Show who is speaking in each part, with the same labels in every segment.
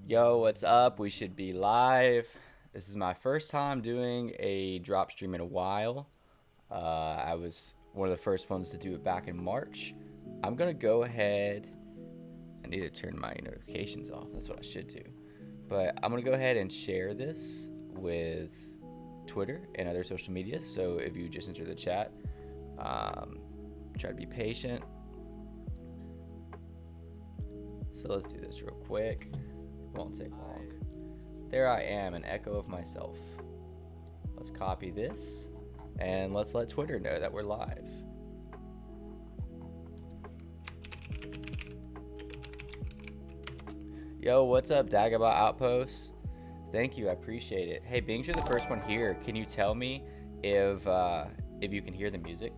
Speaker 1: Yo, what's up? We should be live. This is my first time doing a drop stream in a while. I was one of the first ones to do it back in March. I'm gonna go ahead. I need to turn my notifications off. That's what I should do. But I'm gonna go ahead and share this with Twitter and other social media. So if you just enter the chat, try to be patient. So let's do this real quick. Won't take long. There I am, an echo of myself. Let's copy this and let's let Twitter know that we're live. Yo, what's up, Dagobah Outpost? Thank you, I appreciate it. Hey, being you're the first one here, can you tell me if you can hear the music?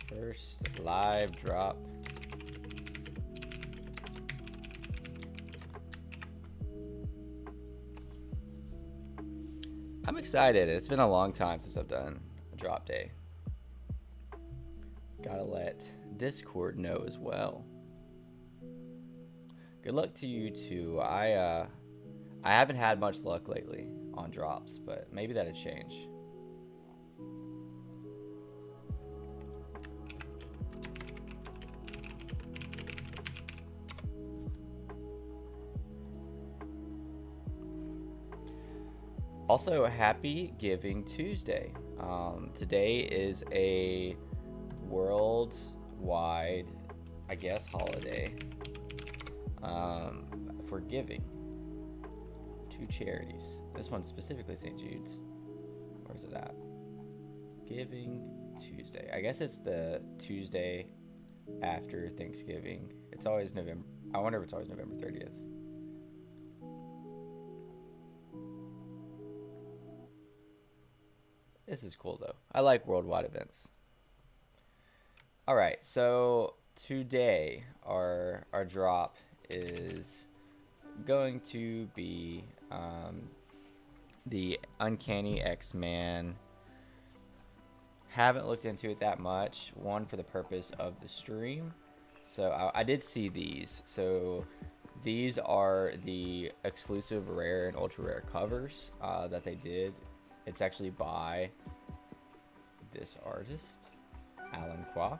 Speaker 1: First live drop. I'm excited. It's been a long time since I've done a drop day. Gotta let Discord know as well. Good luck to you too. I haven't had much luck lately on drops, but maybe that'll change. Also, happy Giving Tuesday. Today is a worldwide, I guess, holiday for giving to charities. This one's specifically St. Jude's. Where's it at? Giving Tuesday. I guess it's the Tuesday after Thanksgiving. It's always November. I wonder if it's always November 30th. This is cool though. I like worldwide events. All right, so today our drop is going to be the Uncanny X-Man. Haven't looked into it that much. One, for the purpose of the stream. So I did see these. So these are the exclusive rare and ultra rare covers that they did. It's actually by this artist, Alan Qua,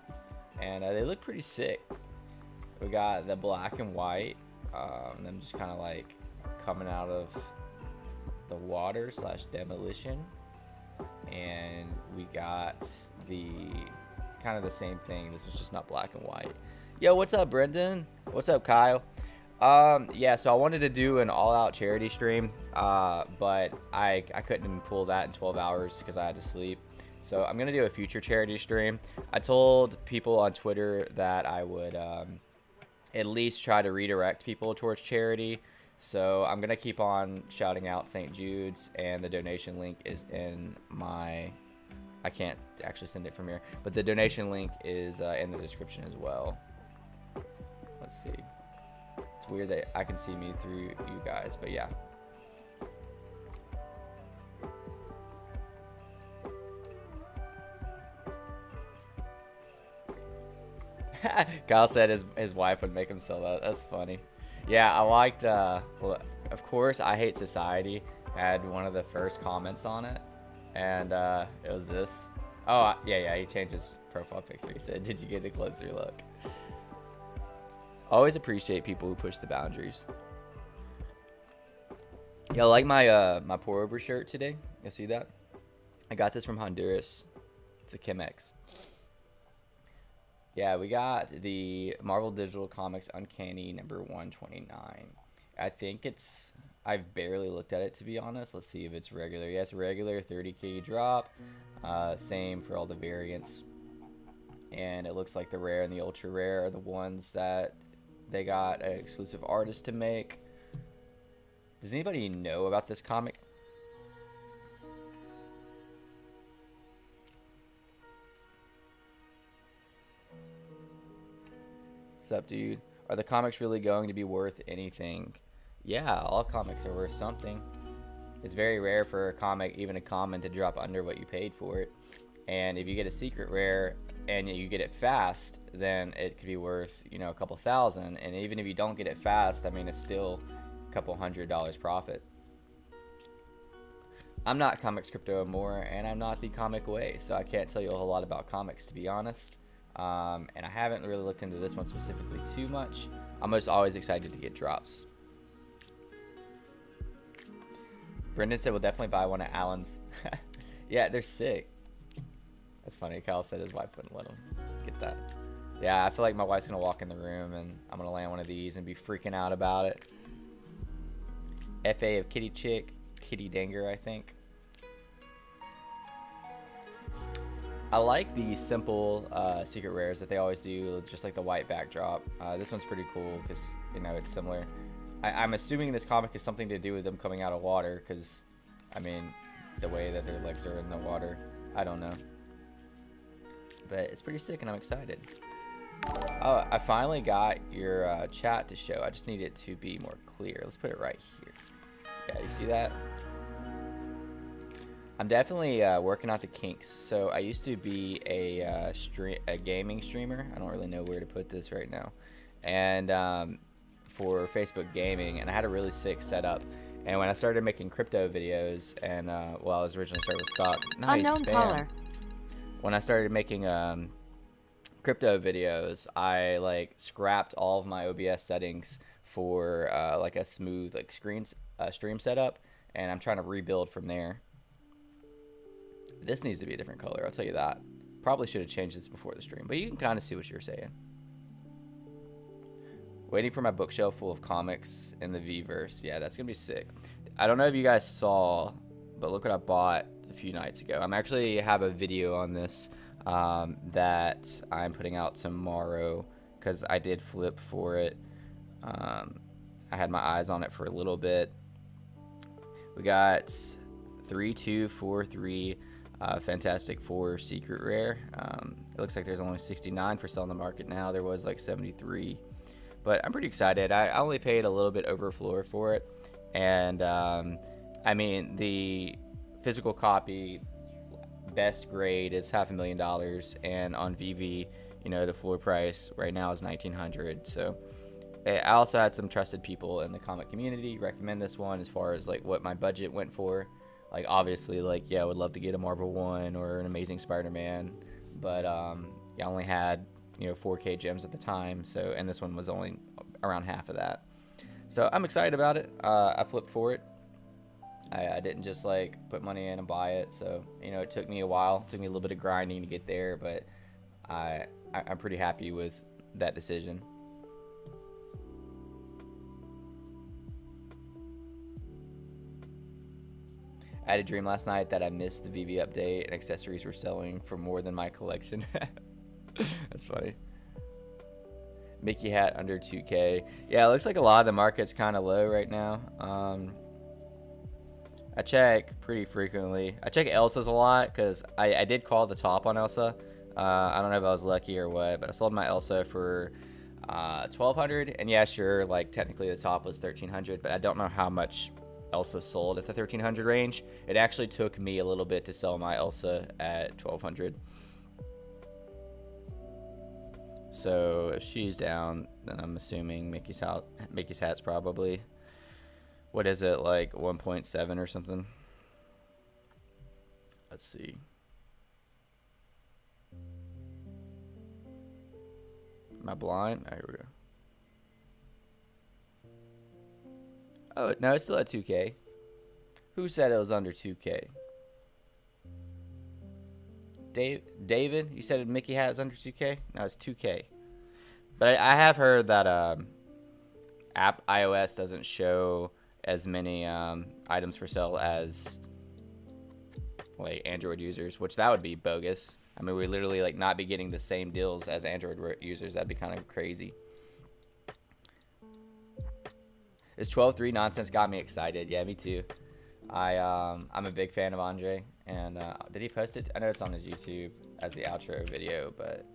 Speaker 1: and they look pretty sick. We got the black and white, them just kind of like coming out of the water / demolition, and we got the kind of the same thing. This was just not black and white. Yo, what's up, Brendan? What's up, Kyle? Yeah, so I wanted to do an all-out charity stream, but I couldn't even pull that in 12 hours because I had to sleep. So I'm going to do a future charity stream. I told people on Twitter that I would at least try to redirect people towards charity. So I'm going to keep on shouting out St. Jude's, and the donation link is in my... I can't actually send it from here, but the donation link is in the description as well. Let's see. It's weird that I can see me through you guys, but yeah. Kyle said his wife would make him sell that. That's funny. Yeah, I liked, well, of course, I Hate Society had one of the first comments on it, and it was this. Oh, yeah, he changed his profile picture. He said, "Did you get a closer look?" Always appreciate people who push the boundaries. Yeah, I like my my pour over shirt today. You see that? I got this from Honduras. It's a Chemex. Yeah, we got the Marvel Digital Comics Uncanny number 129. I think it's... I've barely looked at it, to be honest. Let's see if it's regular. Yes, regular 30k drop. Same for all the variants. And it looks like the rare and the ultra rare are the ones that they got an exclusive artist to make. Does anybody know about this comic? What's up, dude? Are the comics really going to be worth anything? Yeah, all comics are worth something. It's very rare for a comic, even a common, to drop under what you paid for it. And if you get a secret rare and you get it fast, then it could be worth, you know, a couple thousand. And even if you don't get it fast, I mean, it's still a couple $100 profit. I'm not Comics Crypto More, and I'm not the comic way, so I can't tell you a whole lot about comics, to be honest. And I haven't really looked into this one specifically too much. I'm just always excited to get drops. Brendan said we'll definitely buy one at Allen's. Yeah, they're sick. That's funny. Kyle said his wife wouldn't let him get that. Yeah, I feel like my wife's going to walk in the room and I'm going to land one of these and be freaking out about it. FA of Kitty Chick. Kitty Danger, I think. I like the simple secret rares that they always do, just like the white backdrop. This one's pretty cool because, you know, it's similar. I'm assuming this comic is something to do with them coming out of water because, I mean, the way that their legs are in the water. I don't know. But it's pretty sick and I'm excited. Oh, I finally got your chat to show. I just need it to be more clear. Let's put it right here. Yeah, you see that? I'm definitely working out the kinks. So I used to be a gaming streamer. I don't really know where to put this right now. And for Facebook gaming, and I had a really sick setup. And when I started making crypto videos, and well, I was originally started with stock. Nice,
Speaker 2: unknown caller.
Speaker 1: When I started making crypto videos, I like scrapped all of my OBS settings for like a smooth like stream setup, and I'm trying to rebuild from there. This needs to be a different color, I'll tell you that. Probably should have changed this before the stream, but you can kind of see what you're saying. Waiting for my bookshelf full of comics in the VEVE-verse. Yeah, that's gonna be sick. I don't know if you guys saw, but look what I bought a few nights ago. I'm actually have a video on this that I'm putting out tomorrow because I did flip for it. I had my eyes on it for a little bit. We got 3243 Fantastic Four Secret Rare. It looks like there's only 69 for sale on the market now. There was like 73. But I'm pretty excited. I only paid a little bit over floor for it. And I mean, the physical copy best grade is $500,000. And on VEVE, you know, the floor price right now is $1,900. So I also had some trusted people in the comic community recommend this one as far as like what my budget went for. Like obviously, like, yeah, I would love to get a Marvel one or an Amazing Spider-Man. But I only had, you know, 4K gems at the time, so, and this one was only around half of that. So I'm excited about it. I flipped for it. I didn't just like put money in and buy it. So, you know, it took me a while. It took me a little bit of grinding to get there, but I'm pretty happy with that decision. I had a dream last night that I missed the VEVE update and accessories were selling for more than my collection. That's funny. Mickey hat under 2K. Yeah, it looks like a lot of the market's kind of low right now. I check pretty frequently. I check Elsa's a lot because I did call the top on Elsa. I don't know if I was lucky or what, but I sold my Elsa for $1,200. And yeah, sure, like technically the top was $1,300, but I don't know how much Elsa sold at the $1,300 range. It actually took me a little bit to sell my Elsa at $1,200. So if she's down, then I'm assuming Mickey's hat's probably, what is it, like 1.7 or something? Let's see. Am I blind? Oh, here we go. Oh, no, it's still at 2K. Who said it was under 2K? David, you said Mickey hat is under 2K? No, it's 2K. But I have heard that app iOS doesn't show as many items for sale as like Android users, which that would be bogus. I mean, we literally like not be getting the same deals as Android users. That'd be kind of crazy. This 12-3 nonsense got me excited. Yeah, me too. I'm a big fan of Andre, and did he post it? I know it's on his YouTube as the outro video, but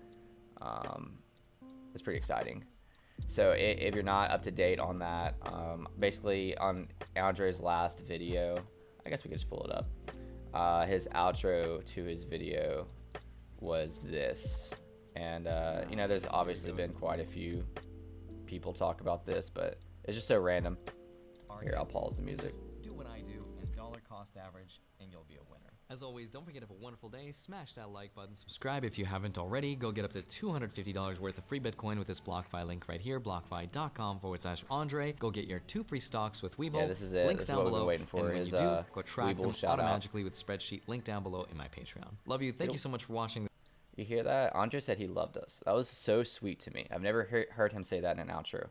Speaker 1: it's pretty exciting. So if you're not up to date on that, basically on Andre's last video, I guess we could just pull it up. His outro to his video was this. And, you know, there's obviously been quite a few people talk about this, but it's just so random. Here, I'll pause the music.
Speaker 2: Do what I do and dollar cost average, and you'll be a winner. As always, don't forget to have a wonderful day. Smash that like button. Subscribe if you haven't already. Go get up to $250 worth of free Bitcoin with this BlockFi link right here, blockfi.com/Andre. Go get your 2 free stocks with Webull.
Speaker 1: Yeah, this is it.
Speaker 2: Links
Speaker 1: this is
Speaker 2: down
Speaker 1: what
Speaker 2: below.
Speaker 1: we've been waiting for.
Speaker 2: And when
Speaker 1: is,
Speaker 2: you do, go track them
Speaker 1: shout
Speaker 2: automatically with spreadsheet. Link down below in my Patreon. Love you. Thank you so much for watching.
Speaker 1: You hear that? Andre said he loved us. That was so sweet to me. I've never heard him say that in an outro.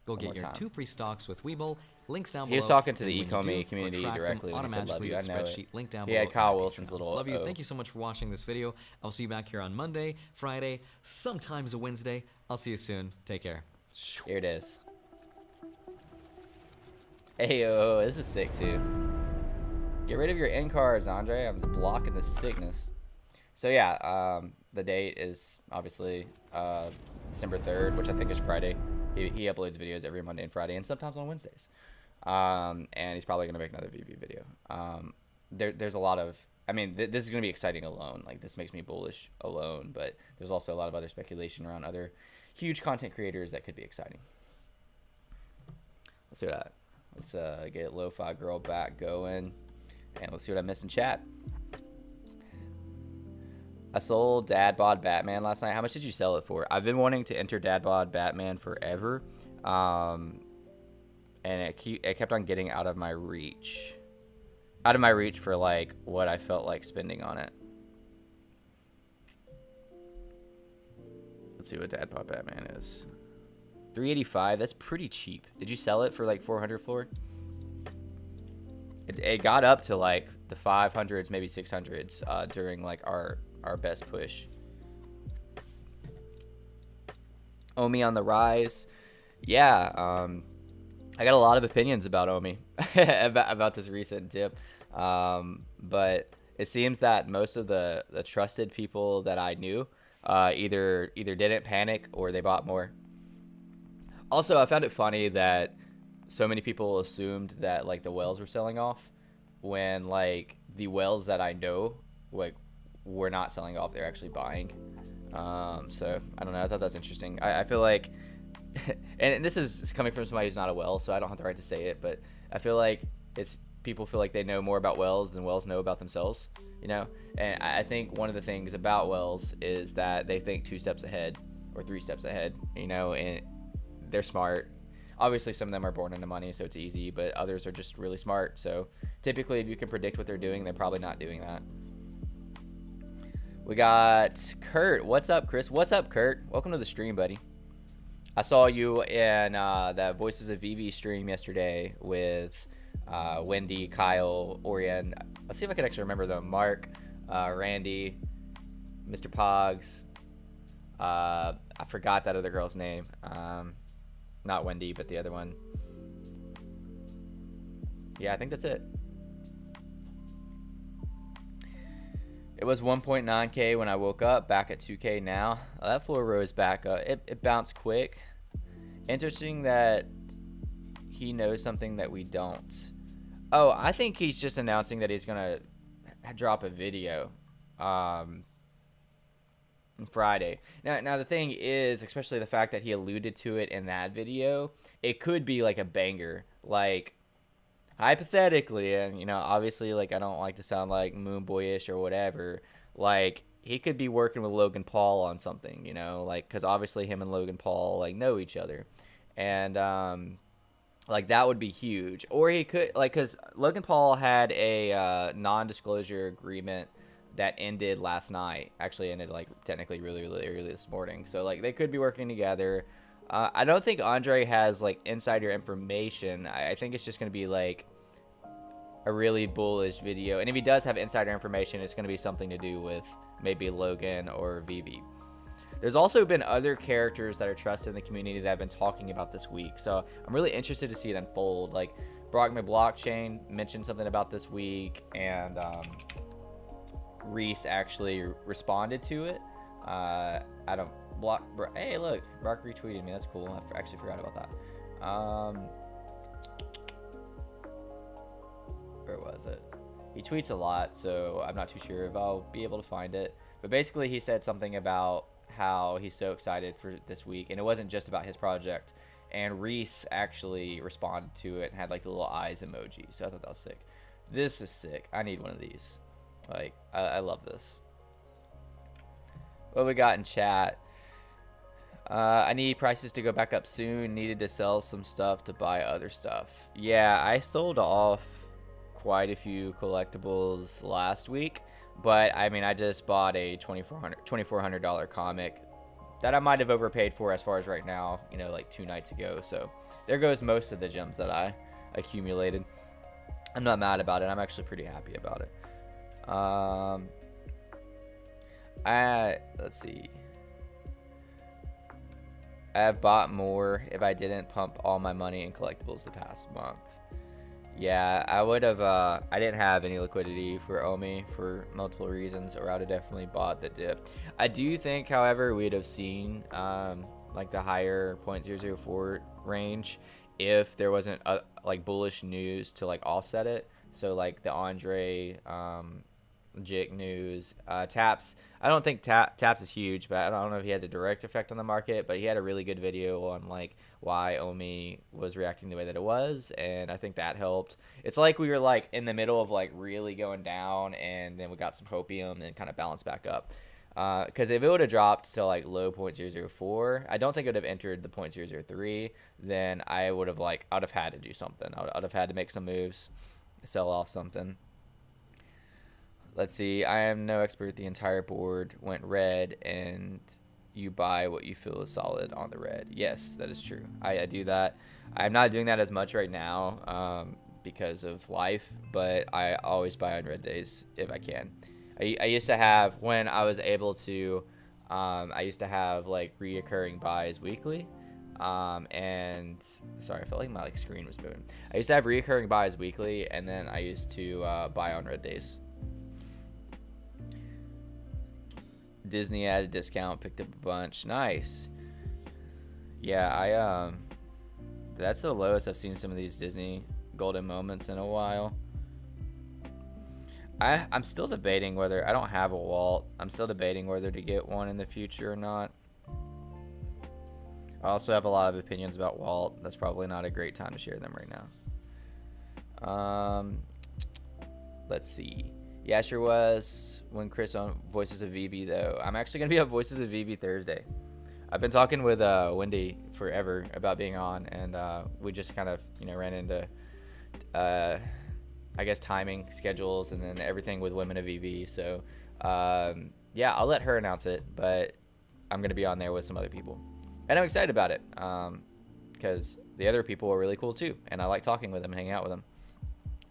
Speaker 2: Go get your 2 free stocks with Webull. Links down below.
Speaker 1: He was talking to the ECOMI community directly when he said love you. I know it.
Speaker 2: Link down
Speaker 1: he had Kyle Wilson's little
Speaker 2: love you. Thank you so much for watching this video. I'll see you back here on Monday, Friday, sometimes a Wednesday. I'll see you soon. Take care.
Speaker 1: Here it is. Hey, yo, this is sick too. Get rid of your end cards, Andre. I'm just blocking the sickness. So yeah, the date is obviously December 3rd, which I think is Friday. He uploads videos every Monday and Friday, and sometimes on Wednesdays. And he's probably gonna make another VV video. There's a lot of, I mean, this is gonna be exciting alone. Like, this makes me bullish alone, but there's also a lot of other speculation around other huge content creators that could be exciting. Let's do that. Let's get Lo-Fi Girl back going, and let's see what I missed in chat. I sold Dad Bod Batman last night. How much did you sell it for? I've been wanting to enter Dad Bod Batman forever, and it kept on getting out of my reach. Out of my reach for like what I felt like spending on it. Let's see what Dad Bod Batman is. 385. That's pretty cheap. Did you sell it for like 400 floor? It got up to like the 500s, maybe 600s during like our best push. Omi on the rise. Yeah, I got a lot of opinions about Omi about this recent dip, but it seems that most of the trusted people that I knew either didn't panic or they bought more. Also, I found it funny that so many people assumed that like the whales were selling off when like the whales that I know like were not selling off. They're actually buying. So I don't know. I thought that's interesting. I feel like, and this is coming from somebody who's not a whale, so I don't have the right to say it, but I feel like people feel like they know more about whales than whales know about themselves, you know? And I think one of the things about whales is that they think 2 steps ahead or 3 steps ahead, you know, and they're smart. Obviously, some of them are born into money, so it's easy, but others are just really smart. So typically, if you can predict what they're doing, they're probably not doing that. We got Kurt. What's up, Chris? What's up, Kurt? Welcome to the stream, buddy. I saw you in that Voices of VEVE stream yesterday with Wendy, Kyle, Orion. Let's see if I can actually remember them. Mark, Randy, Mr. Pogs. I forgot that other girl's name. Not Wendy, but the other one. Yeah, I think that's it. It was 1.9K when I woke up, back at 2K now. That floor rose back up. It bounced quick. Interesting that he knows something that we don't. Oh, I think he's just announcing that he's going to drop a video on Friday. Now the thing is, especially the fact that he alluded to it in that video, it could be like a banger. Like, hypothetically, and you know, obviously, like, I don't like to sound like moon boyish or whatever, like, he could be working with Logan Paul on something, you know, like, because obviously him and Logan Paul like know each other, and like, that would be huge. Or he could, like, because Logan Paul had a non-disclosure agreement that ended last night. Actually ended like technically really early this morning, so like they could be working together. I don't think Andre has like insider information. I think it's just going to be like a really bullish video. And if he does have insider information, it's going to be something to do with maybe Logan or VEVE. There's also been other characters that are trusted in the community that have been talking about this week. So I'm really interested to see it unfold. Like Brock McBlockchain mentioned something about this week, and Reese actually responded to it. I don't... Hey, look, Brock retweeted me. That's cool. I actually forgot about that. Where was it? He tweets a lot, so I'm not too sure if I'll be able to find it. But basically, he said something about how he's so excited for this week, and it wasn't just about his project. And Reese actually responded to it and had like the little eyes emoji, so I thought that was sick. This is sick. I need one of these. Like, I love this. What we got in chat? I need prices to go back up soon. Needed to sell some stuff to buy other stuff. Yeah, I sold off quite a few collectibles last week, but I mean, I just bought a $2,400 comic that I might have overpaid for as far as right now, you know, like 2 nights ago. So there goes most of the gems that I accumulated. I'm not mad about it. I'm actually pretty happy about it. Let's see. I have bought more if I didn't pump all my money in collectibles the past month. Yeah, I would have, I didn't have any liquidity for ECOMI for multiple reasons, or I would have definitely bought the dip. I do think, however, we'd have seen, like the higher 0.004 range if there wasn't, like bullish news to like offset it. So like the Andre, Jik news, Taps. I don't think Taps is huge, but I don't know if he had a direct effect on the market, but he had a really good video on like why ECOMI was reacting the way that it was, and I think that helped. It's like we were like in the middle of like really going down, and then we got some hopium and kind of balanced back up. Because if it would have dropped to like low 0.004, I don't think it would have entered the 0.003. Then I would have like I'd have had to do something. I'd have had to make some moves, sell off something. Let's see. I am no expert. The entire board went red, and you buy what you feel is solid on the red. Yes, that is true. I do that. I'm not doing that as much right now because of life, but I always buy on red days if I can. I used to have, when I was able to, I used to have like reoccurring buys weekly. And sorry, I felt like my like screen was moving. I used to have reoccurring buys weekly, and then I used to buy on red days. Disney at a discount, picked up a bunch. Nice. Yeah, that's the lowest I've seen some of these Disney golden moments in a while. I'm still debating whether, I don't have a Walt. I'm still debating whether to get one in the future or not. I also have a lot of opinions about Walt. That's probably not a great time to share them right now. Let's see. Yeah, sure was when Chris on Voices of VEVE, though. I'm actually going to be on Voices of VEVE Thursday. I've been talking with Wendy forever about being on, and we just kind of, you know, ran into, I guess, timing, schedules, and then everything with Women of VEVE. So, yeah, I'll let her announce it, but I'm going to be on there with some other people. And I'm excited about it because the other people are really cool, too, and I like talking with them and hanging out with them.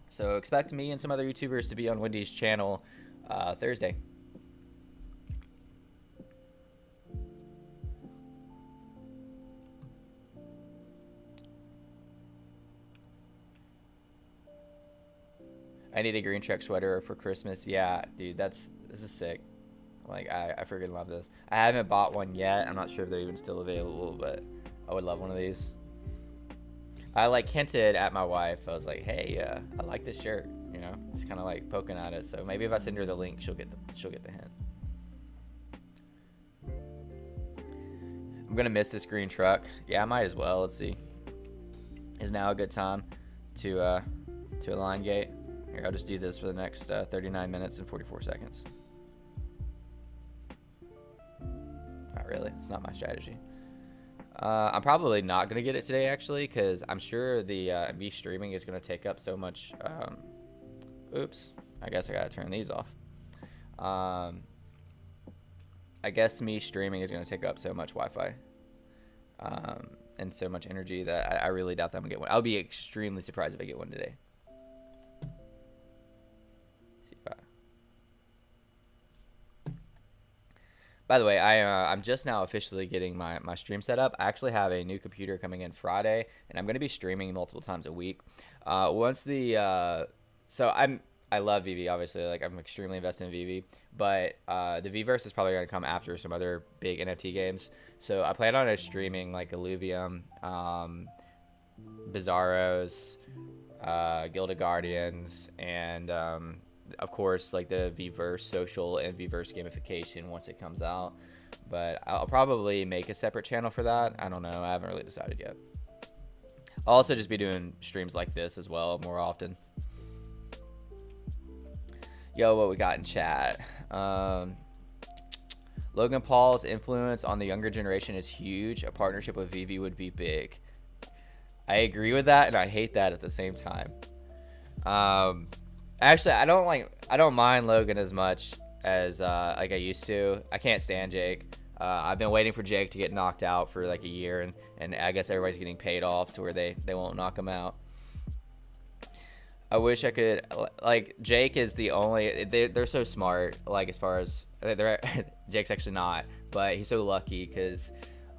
Speaker 1: So expect me and some other YouTubers to be on Wendy's channel Thursday. I need a green check sweater for Christmas. Yeah, dude, this is sick. Like, I freaking love this. I haven't bought one yet. I'm not sure if they're even still available, but I would love one of these. I like hinted at my wife. I was like, "Hey, I like this shirt," you know, just kind of like poking at it. So maybe if I send her the link, she'll get the hint. I'm gonna miss this green truck. Yeah, I might as well. Let's see. Is now a good time to align gate? Here, I'll just do this for the next 39 minutes and 44 seconds. Not really. It's not my strategy. I'm probably not going to get it today, actually, because I'm sure the me streaming is going to take up so much. Oops. I guess I got to turn these off. I guess me streaming is going to take up so much Wi-Fi and so much energy that I really doubt that I'm going to get one. I'll be extremely surprised if I get one today. Let's see if By the way, I'm just now officially getting my stream set up. I actually have a new computer coming in Friday, and I'm going to be streaming multiple times a week. Once the so I love VEVE, obviously. Like, I'm extremely invested in VEVE, but the VEVEverse is probably going to come after some other big NFT games. So I plan on streaming like Illuvium, Bizarros, Gilded Guardians, and of course, like the VEVE social and VEVE gamification once it comes out. But I'll probably make a separate channel for that. I don't know. I haven't really decided yet. I'll also just be doing streams like this as well more often. Yo, what we got in chat? Logan Paul's influence on the younger generation is huge. A partnership with VEVE would be big. I agree with that, and I hate that at the same time. Actually, I don't mind Logan as much as like I used to. I can't stand Jake. I've been waiting for Jake to get knocked out for like a year, and I guess everybody's getting paid off to where they won't knock him out. I wish I could, like, Jake is the only, they're so smart, like, as far as, Jake's actually not, but he's so lucky because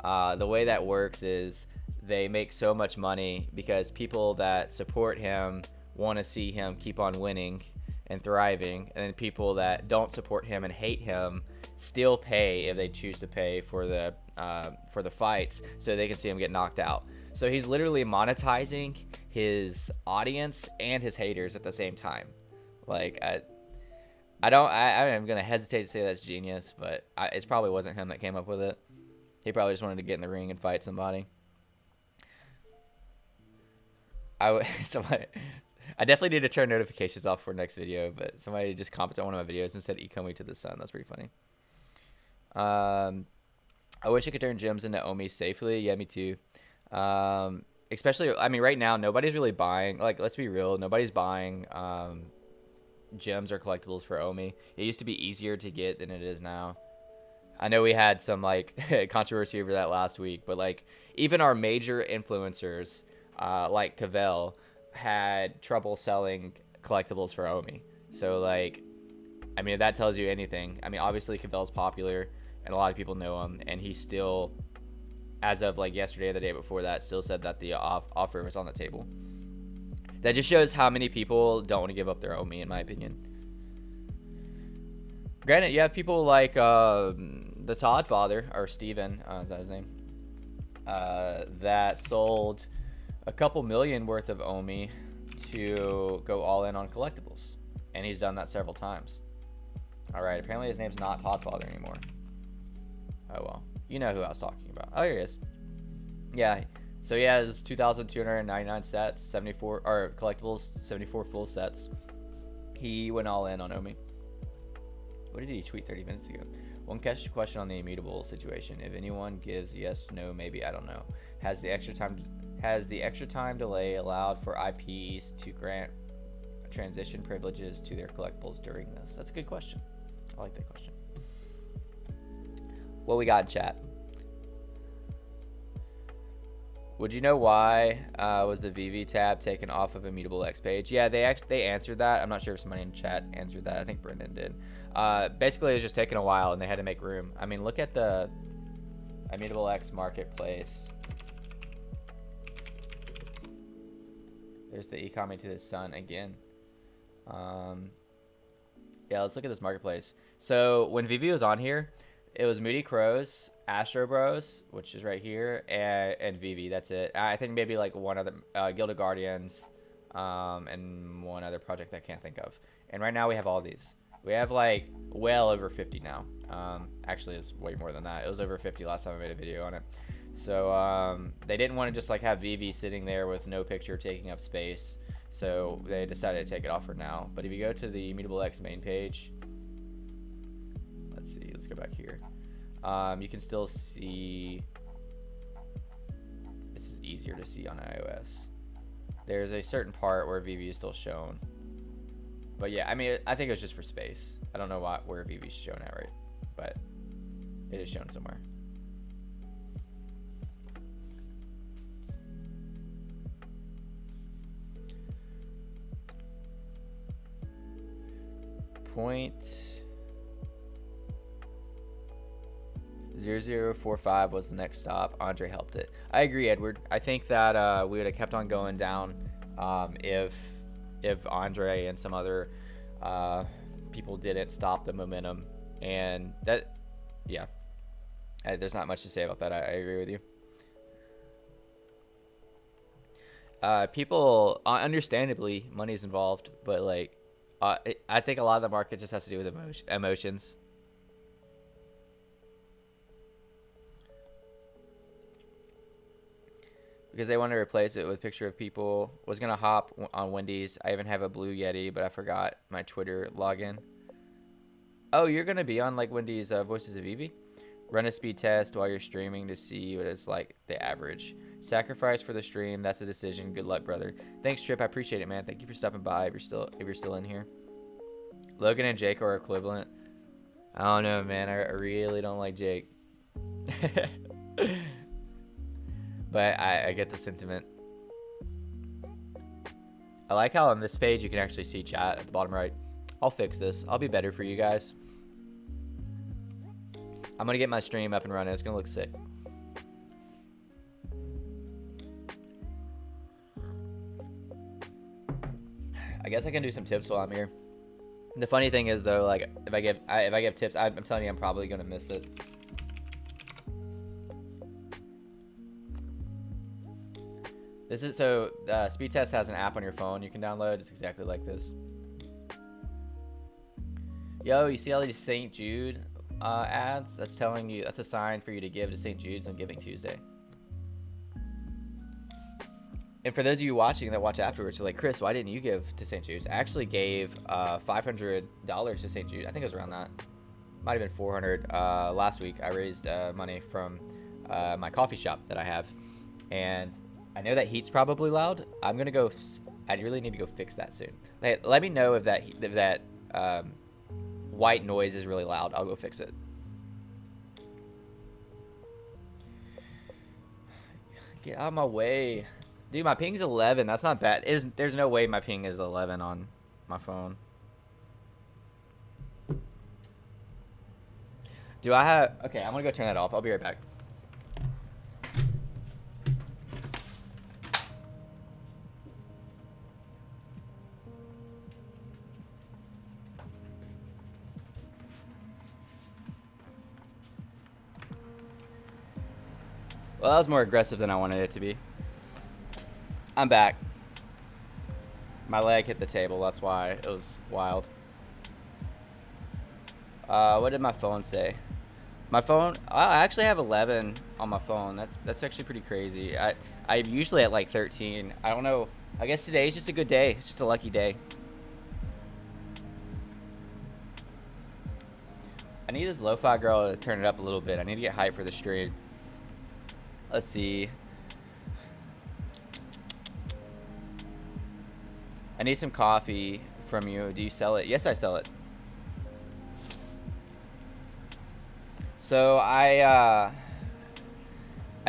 Speaker 1: the way that works is they make so much money because people that support him want to see him keep on winning and thriving, and then people that don't support him and hate him still pay if they choose to pay for the fights so they can see him get knocked out. So he's literally monetizing his audience and his haters at the same time. Like, I am gonna hesitate to say that's genius, but it probably wasn't him that came up with it. He probably just wanted to get in the ring and fight somebody. I definitely need to turn notifications off for next video, but somebody just commented on one of my videos and said ECOMI to the sun. That's pretty funny. I wish I could turn gems into Omi safely. Yeah, me too. Especially, I mean, right now, nobody's really buying, like, let's be real, nobody's buying gems or collectibles for Omi. It used to be easier to get than it is now. I know we had some, like, controversy over that last week, but, like, even our major influencers, like Cavell, had trouble selling collectibles for Omi. So, like, I mean, if that tells you anything, I mean, obviously Cavell's popular, and a lot of people know him, and he still, as of like yesterday or the day before that, still said that the offer was on the table. That just shows how many people don't want to give up their Omi, in my opinion. Granted, you have people like the Todd father, or Steven, is that his name? That sold a couple million worth of Omi to go all in on collectibles. And he's done that several times. Alright, apparently his name's not Todd father anymore. Oh well. You know who I was talking about. Oh, here he is. Yeah. So he has 2,299 sets, 74 or collectibles, 74 full sets. He went all in on Omi. What did he tweet 30 minutes ago? One question on the immutable situation. If anyone gives yes, no, maybe, I don't know. Has the extra time delay allowed for IPs to grant transition privileges to their collectibles during this? That's a good question. I like that question. What we got in chat? Would you know why was the VEVE tab taken off of Immutable X page? Yeah, they answered that. I'm not sure if somebody in chat answered that. I think Brendan did. Basically, it was just taking a while, and they had to make room. I mean, look at the Immutable X marketplace. There's the ECOMI to the sun again. Yeah, let's look at this marketplace. So when VEVE was on here, it was Moody Crows, Astro Bros, which is right here, and VEVE. That's it. I think maybe like one other, Guild of Guardians, and one other project I can't think of. And right now we have all these. We have like well over 50 now. Actually, it's way more than that. It was over 50 last time I made a video on it. So they didn't want to just like have VEVE sitting there with no picture taking up space. So they decided to take it off for now. But if you go to the Immutable X main page, let's see, let's go back here. You can still see, this is easier to see on iOS. There's a certain part where VEVE is still shown. But yeah, I mean, I think it was just for space. I don't know where VEVE is shown at, right? But it is shown somewhere. Point 0045 was the next stop. Andre helped it. I agree, Edward. I think that we would have kept on going down if Andre and some other people didn't stop the momentum. And that, yeah, there's not much to say about that. I agree with you. People, understandably, money is involved, but like, I think a lot of the market just has to do with emotions. Because they want to replace it with a picture of people. Was going to hop on Wendy's. I even have a Blue Yeti, but I forgot my Twitter login. Oh, you're going to be on like Wendy's Voices of VEVE? Run a speed test while you're streaming to see what it's like the average. Sacrifice for the stream. That's a decision. Good luck, brother. Thanks, Trip. I appreciate it, man. Thank you for stopping by if you're still in here. Logan and Jake are equivalent. I don't know, man. I really don't like Jake. But I get the sentiment. I like how on this page you can actually see chat at the bottom right. I'll fix this. I'll be better for you guys. I'm going to get my stream up and running. It's going to look sick. I guess I can do some tips while I'm here. The funny thing is, though, like if I give tips, I'm telling you I'm probably going to miss it. This is so Speed Test has an app on your phone you can download. It's exactly like this. Yo, you see all these St. Jude ads? That's telling you, that's a sign for you to give to St. Jude's on Giving Tuesday. And for those of you watching that watch afterwards, you're like, Chris, why didn't you give to St. Jude's? I actually gave $500 to St. Jude. I think it was around that. Might have been $400. Last week, I raised money from my coffee shop that I have. And I know that heat's probably loud. I'm going to go... I really need to go fix that soon. Let me know if that white noise is really loud. I'll go fix it. Get out of my way. Dude, my ping's 11. That's not bad. There's no way my ping is 11 on my phone. Do I have... Okay, I'm going to go turn that off. I'll be right back. Well, that was more aggressive than I wanted it to be. I'm back. My leg hit the table, that's why it was wild. What did my phone say? My phone, I actually have 11 on my phone. That's actually pretty crazy. I'm usually at like 13. I don't know. I guess today is just a good day. It's just a lucky day. I need this lo-fi girl to turn it up a little bit. I need to get hyped for the stream. Let's see. I need some coffee from you. Do you sell it? Yes, I sell it. So I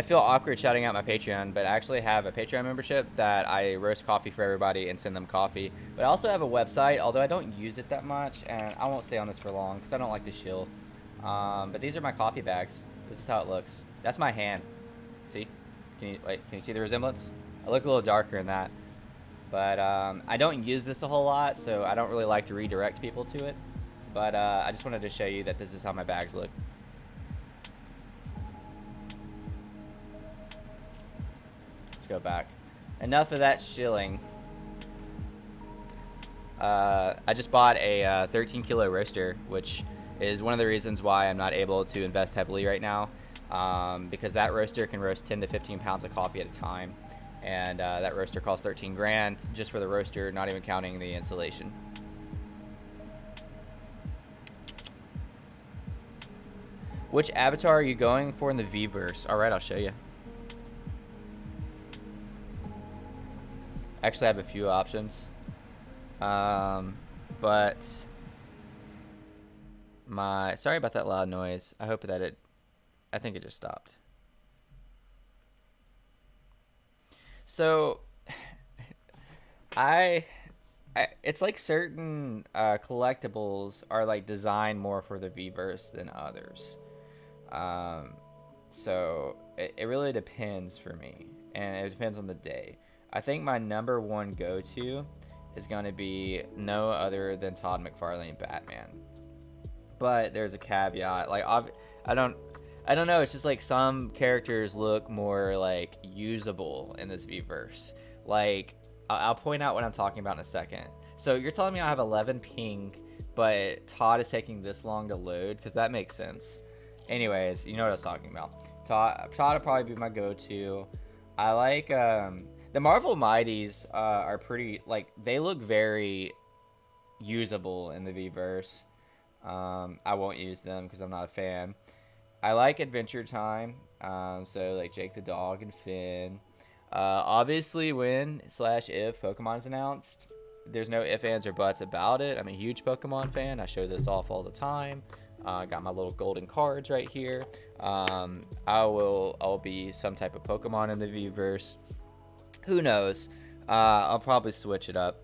Speaker 1: feel awkward shouting out my Patreon, but I actually have a Patreon membership that I roast coffee for everybody and send them coffee. But I also have a website, although I don't use it that much, and I won't stay on this for long because I don't like to shill. But these are my coffee bags. This is how it looks. That's my hand. See? Can you see the resemblance? I look a little darker in that. But I don't use this a whole lot, so I don't really like to redirect people to it. But I just wanted to show you that this is how my bags look. Let's go back. Enough of that shilling. I just bought a 13 kilo roaster, which is one of the reasons why I'm not able to invest heavily right now. Because that roaster can roast 10 to 15 pounds of coffee at a time. And that roaster costs 13 grand just for the roaster, not even counting the installation. Which avatar are you going for in the VEVE-verse? Alright, I'll show you. Actually, I have a few options. But sorry about that loud noise. I hope that I think it just stopped. So, it's like certain collectibles are like designed more for the VEVE-verse than others. So it really depends for me, and it depends on the day. I think my number one go-to is going to be no other than Todd McFarlane Batman. But there's a caveat. Like I don't know. It's just like some characters look more like usable in this VEVE-verse. Like I'll point out what I'm talking about in a second. So you're telling me I have 11 ping, but Todd is taking this long to load? Because that makes sense. Anyways, you know what I was talking about. Todd would probably be my go-to. I like the Marvel Mighties are pretty, like, they look very usable in the V-verse. I won't use them because I'm not a fan. I like Adventure Time, so like Jake the Dog and Finn. Obviously, when/if Pokemon is announced, there's no ifs, ands, or buts about it. I'm a huge Pokemon fan. I show this off all the time. Got my little golden cards right here. I'll be some type of Pokemon in the Vverse. Who knows? I'll probably switch it up.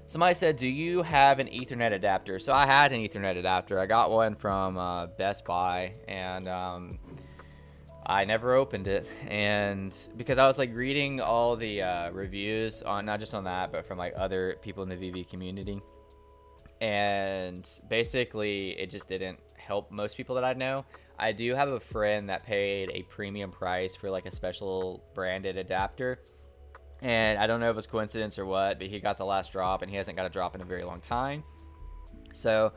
Speaker 1: Somebody said, do you have an Ethernet adapter? So I had an Ethernet adapter. I got one from Best Buy, and I never opened it. And because I was like reading all the reviews on, not just on that, but from like other people in the VV community. And basically it just didn't help most people that I know. I do have a friend that paid a premium price for like a special branded adapter. And I don't know if it was coincidence or what, but he got the last drop and he hasn't got a drop in a very long time. So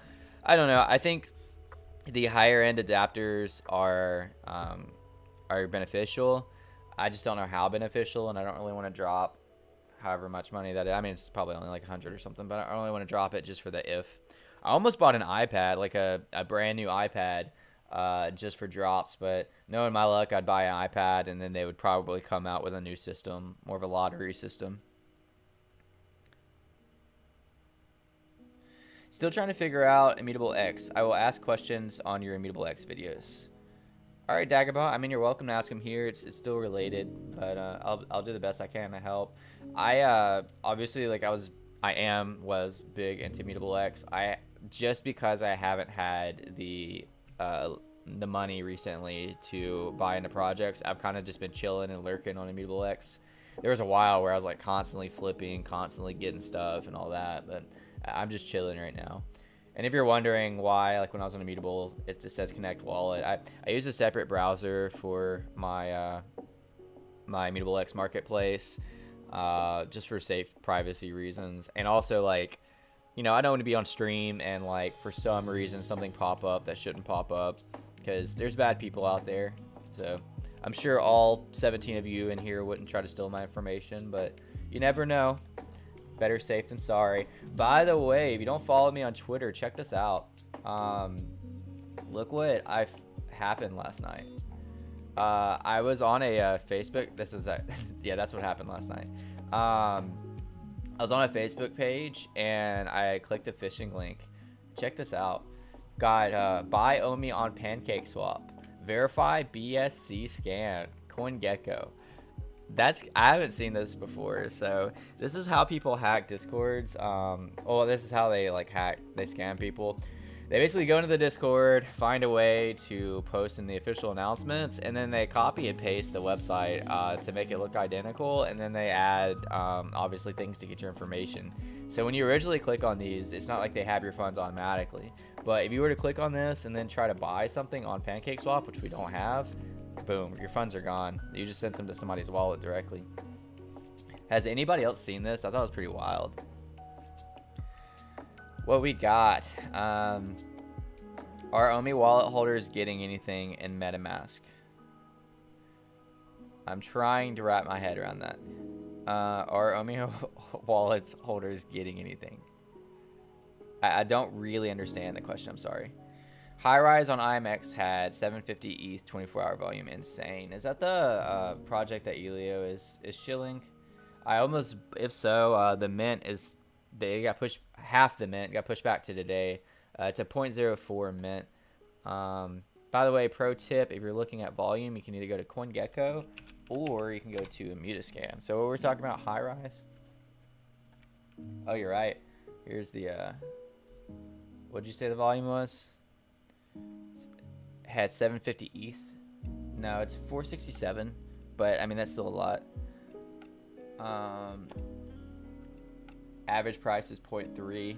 Speaker 1: I don't know. I think the higher end adapters are beneficial. I just don't know how beneficial, and I don't really want to drop however much money that is. I mean, it's probably only like 100 or something, but I don't really want to drop it just for the if. I almost bought an iPad, like a brand new iPad, just for drops, but knowing my luck, I'd buy an iPad and then they would probably come out with a new system, more of a lottery system. Still trying to figure out Immutable X. I will ask questions on your Immutable X videos. All right, Dagobah. I mean, you're welcome to ask them here. It's still related, but I'll do the best I can to help. I obviously, like, was big into Immutable X. Just because I haven't had the money recently to buy into projects, I've kind of just been chilling and lurking on Immutable X. There was a while where I was like constantly flipping, constantly getting stuff and all that, but I'm just chilling right now. And if you're wondering why, like when I was on Immutable, it just says Connect Wallet. I use a separate browser for my my Immutable X marketplace, just for safe privacy reasons, and also like, you know, I don't want to be on stream and like for some reason something pop up that shouldn't pop up, because there's bad people out there. So I'm sure all 17 of you in here wouldn't try to steal my information, but you never know. Better safe than sorry. By the way, if you don't follow me on Twitter, check this out. Look what happened last night. I was on a Facebook. Yeah, that's what happened last night. I was on a Facebook page and I clicked a phishing link. Check this out. Got buy Omi on PancakeSwap. Verify BSC scan. CoinGecko. I haven't seen this before. So this is how people hack Discords. This is how they scam people. They basically go into the Discord, find a way to post in the official announcements, and then they copy and paste the website to make it look identical, and then they add obviously things to get your information. So when you originally click on these, it's not like they have your funds automatically. But if you were to click on this and then try to buy something on PancakeSwap, which we don't have, boom, your funds are gone. You just sent them to somebody's wallet directly. Has anybody else seen this? I thought it was pretty wild. What we got? Are Omi wallet holders getting anything in MetaMask? I'm trying to wrap my head around that. Are Omi wallets holders getting anything? I don't really understand the question. I'm sorry. High Rise on IMX had 750 ETH 24-hour volume. Insane. Is that the project that Elio is shilling? If so, the mint is, they got pushed, half the mint got pushed back to today to 0.04 mint. By the way, pro tip, if you're looking at volume, you can either go to CoinGecko or you can go to Immutascan. So what we're talking about, High Rise. Oh, you're right. Here's the, what'd you say the volume was? Had 750 ETH. No, it's 467, but I mean that's still a lot. Average price is 0.3,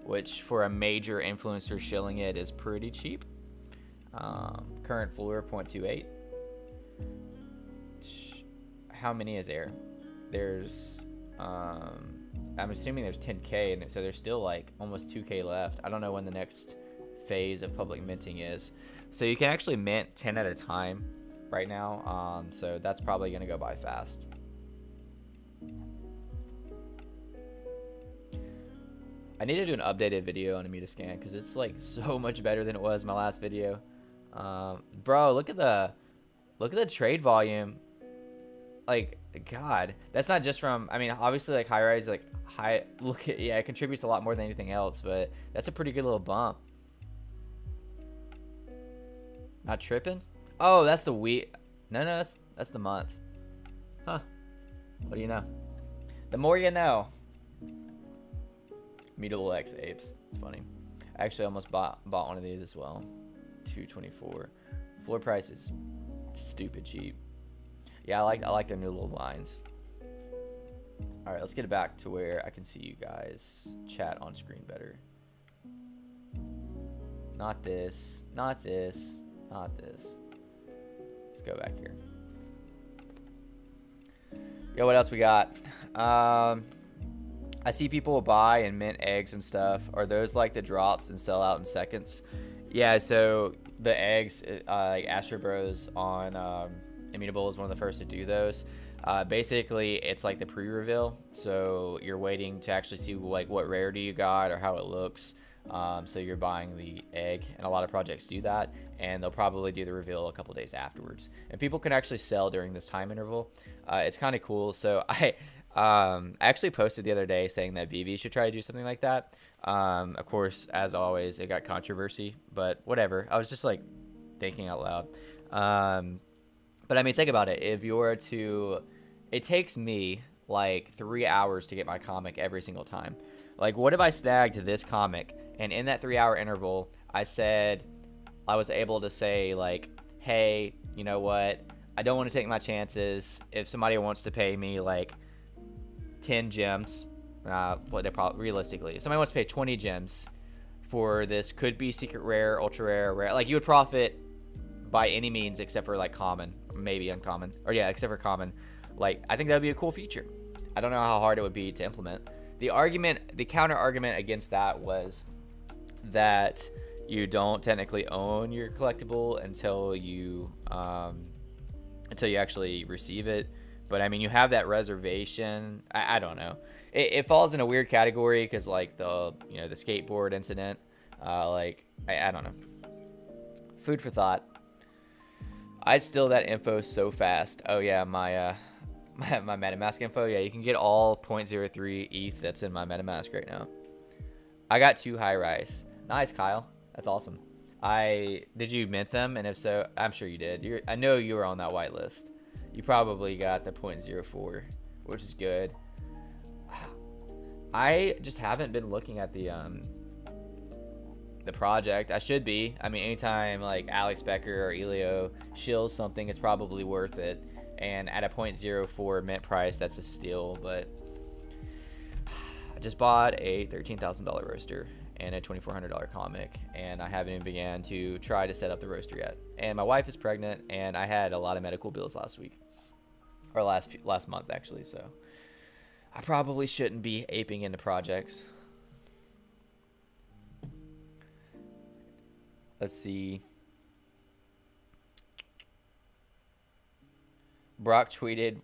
Speaker 1: which for a major influencer shilling it is pretty cheap. Current floor 0.28. How many is there? There's I'm assuming there's 10K, and so there's still like almost 2K left. I don't know when the next phase of public minting is. So you can actually mint 10 at a time right now. So that's probably going to go by fast. I need to do an updated video on Immutoscan because it's like so much better than it was my last video. Bro, look at the trade volume. Like, God, that's not just from, I mean, obviously like high rise, like yeah, it contributes a lot more than anything else, but that's a pretty good little bump. Not tripping? Oh, that's the week. No, that's the month. Huh. What do you know? The more you know. Mutable X apes. It's funny. I actually almost bought one of these as well. 224. Floor price is stupid cheap. Yeah, I like their new little lines. All right, let's get it back to where I can see you guys chat on screen better. Not this. Not this. Not this. Let's go back here. Yo, what else we got? I see people buy and mint eggs and stuff. Are those like the drops and sell out in seconds? Yeah, so the eggs, like Astro Bros on Immutable is one of the first to do those. Basically, it's like the pre-reveal. So you're waiting to actually see like what rarity you got or how it looks. So you're buying the egg, and a lot of projects do that, and they'll probably do the reveal a couple days afterwards. And people can actually sell during this time interval. It's kind of cool. So I actually posted the other day saying that VEVE should try to do something like that. Of course, as always, it got controversy, but whatever. I was just like thinking out loud. But I mean, think about it. If you were to, it takes me like 3 hours to get my comic every single time. Like, what if I snagged this comic, and in that 3-hour interval, I was able to say like, hey, you know what? I don't want to take my chances. If somebody wants to pay me like 10 gems, what they probably realistically, if somebody wants to pay 20 gems for this, could be secret rare, ultra rare, rare, like you would profit by any means except for like common, maybe uncommon, or yeah, except for common. Like, I think that would be a cool feature. I don't know how hard it would be to implement. The counter argument against that was that you don't technically own your collectible until you actually receive it. But I mean, you have that reservation. I don't know. It falls in a weird category because like the skateboard incident. I don't know. Food for thought. I'd steal that info so fast. Oh yeah, my MetaMask info. Yeah, you can get all 0.03 ETH that's in my MetaMask right now. I got 2 high rise. Nice, Kyle. That's awesome. Did you mint them? And if so, I'm sure you did. I know you were on that whitelist. You probably got the 0.04, which is good. I just haven't been looking at the project. I should be. I mean, anytime like Alex Becker or Elio shills something, it's probably worth it. And at a 0.04 mint price, that's a steal. But I just bought a $13,000 roaster and a $2,400 comic, and I haven't even began to try to set up the roaster yet. And my wife is pregnant, and I had a lot of medical bills last week, or last month actually. So I probably shouldn't be aping into projects. Let's see. Brock tweeted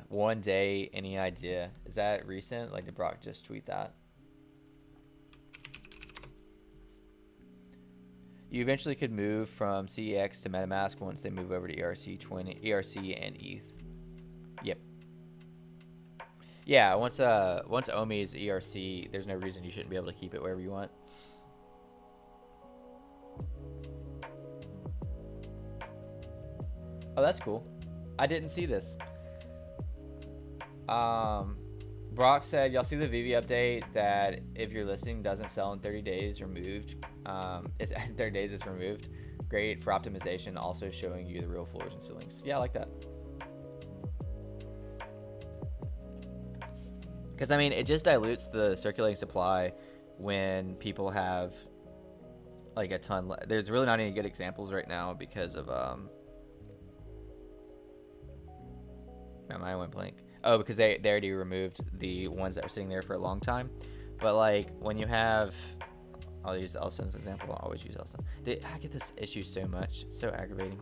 Speaker 1: one day, any idea? Is that recent? Like, did Brock just tweet that? You eventually could move from CEX to MetaMask once they move over to ERC and ETH. Yep. Yeah, once OMI is ERC, there's no reason you shouldn't be able to keep it wherever you want. Oh, that's cool. I didn't see this. Brock said, y'all see the VEVE update that if your listing doesn't sell in 30 days, removed. It's 30 days it's removed. Great for optimization, also showing you the real floors and ceilings. Yeah, I like that. Because I mean, it just dilutes the circulating supply when people have like a ton. There's really not any good examples right now because of my mind went blank. Oh, because they already removed the ones that were sitting there for a long time. But like when you have, I'll use Elsa as an example. I'll always use Elsa. I get this issue so much, so aggravating.